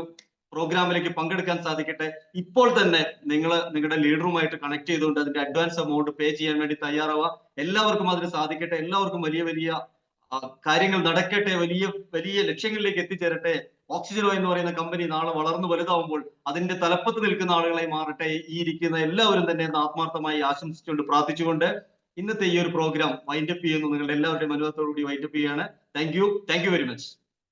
പ്രോഗ്രാമിലേക്ക് പങ്കെടുക്കാൻ സാധിക്കട്ടെ. ഇപ്പോൾ തന്നെ നിങ്ങൾ നിങ്ങളുടെ ലീഡറുമായിട്ട് കണക്ട് ചെയ്തുകൊണ്ട് അതിന്റെ അഡ്വാൻസ് എമൗണ്ട് പേ ചെയ്യാൻ വേണ്ടി തയ്യാറാവുക. എല്ലാവർക്കും അതിന് സാധിക്കട്ടെ. എല്ലാവർക്കും വലിയ വലിയ കാര്യങ്ങൾ നടക്കട്ടെ. വലിയ വലിയ ലക്ഷ്യങ്ങളിലേക്ക് എത്തിച്ചേരട്ടെ. ഓക്സിജനോ എന്ന് പറയുന്ന കമ്പനി നാളെ വളർന്നു വലുതാവുമ്പോൾ അതിന്റെ തലപ്പത്ത് നിൽക്കുന്ന ആളുകളായി മാറട്ടെ. ഈ ഇരിക്കുന്ന എല്ലാവരും തന്നെ എന്ന് ആത്മാർത്ഥമായി ആശംസിച്ചുകൊണ്ട് പ്രാർത്ഥിച്ചുകൊണ്ട് ഇന്നത്തെ ഈ ഒരു പ്രോഗ്രാം വൈൻഡപ്പ് ചെയ്യുന്നു. നിങ്ങളുടെ എല്ലാവരുടെയും അനുഭവത്തോടുകൂടി വൈൻഡപ്പ് ചെയ്യാണ്. Thank you very much.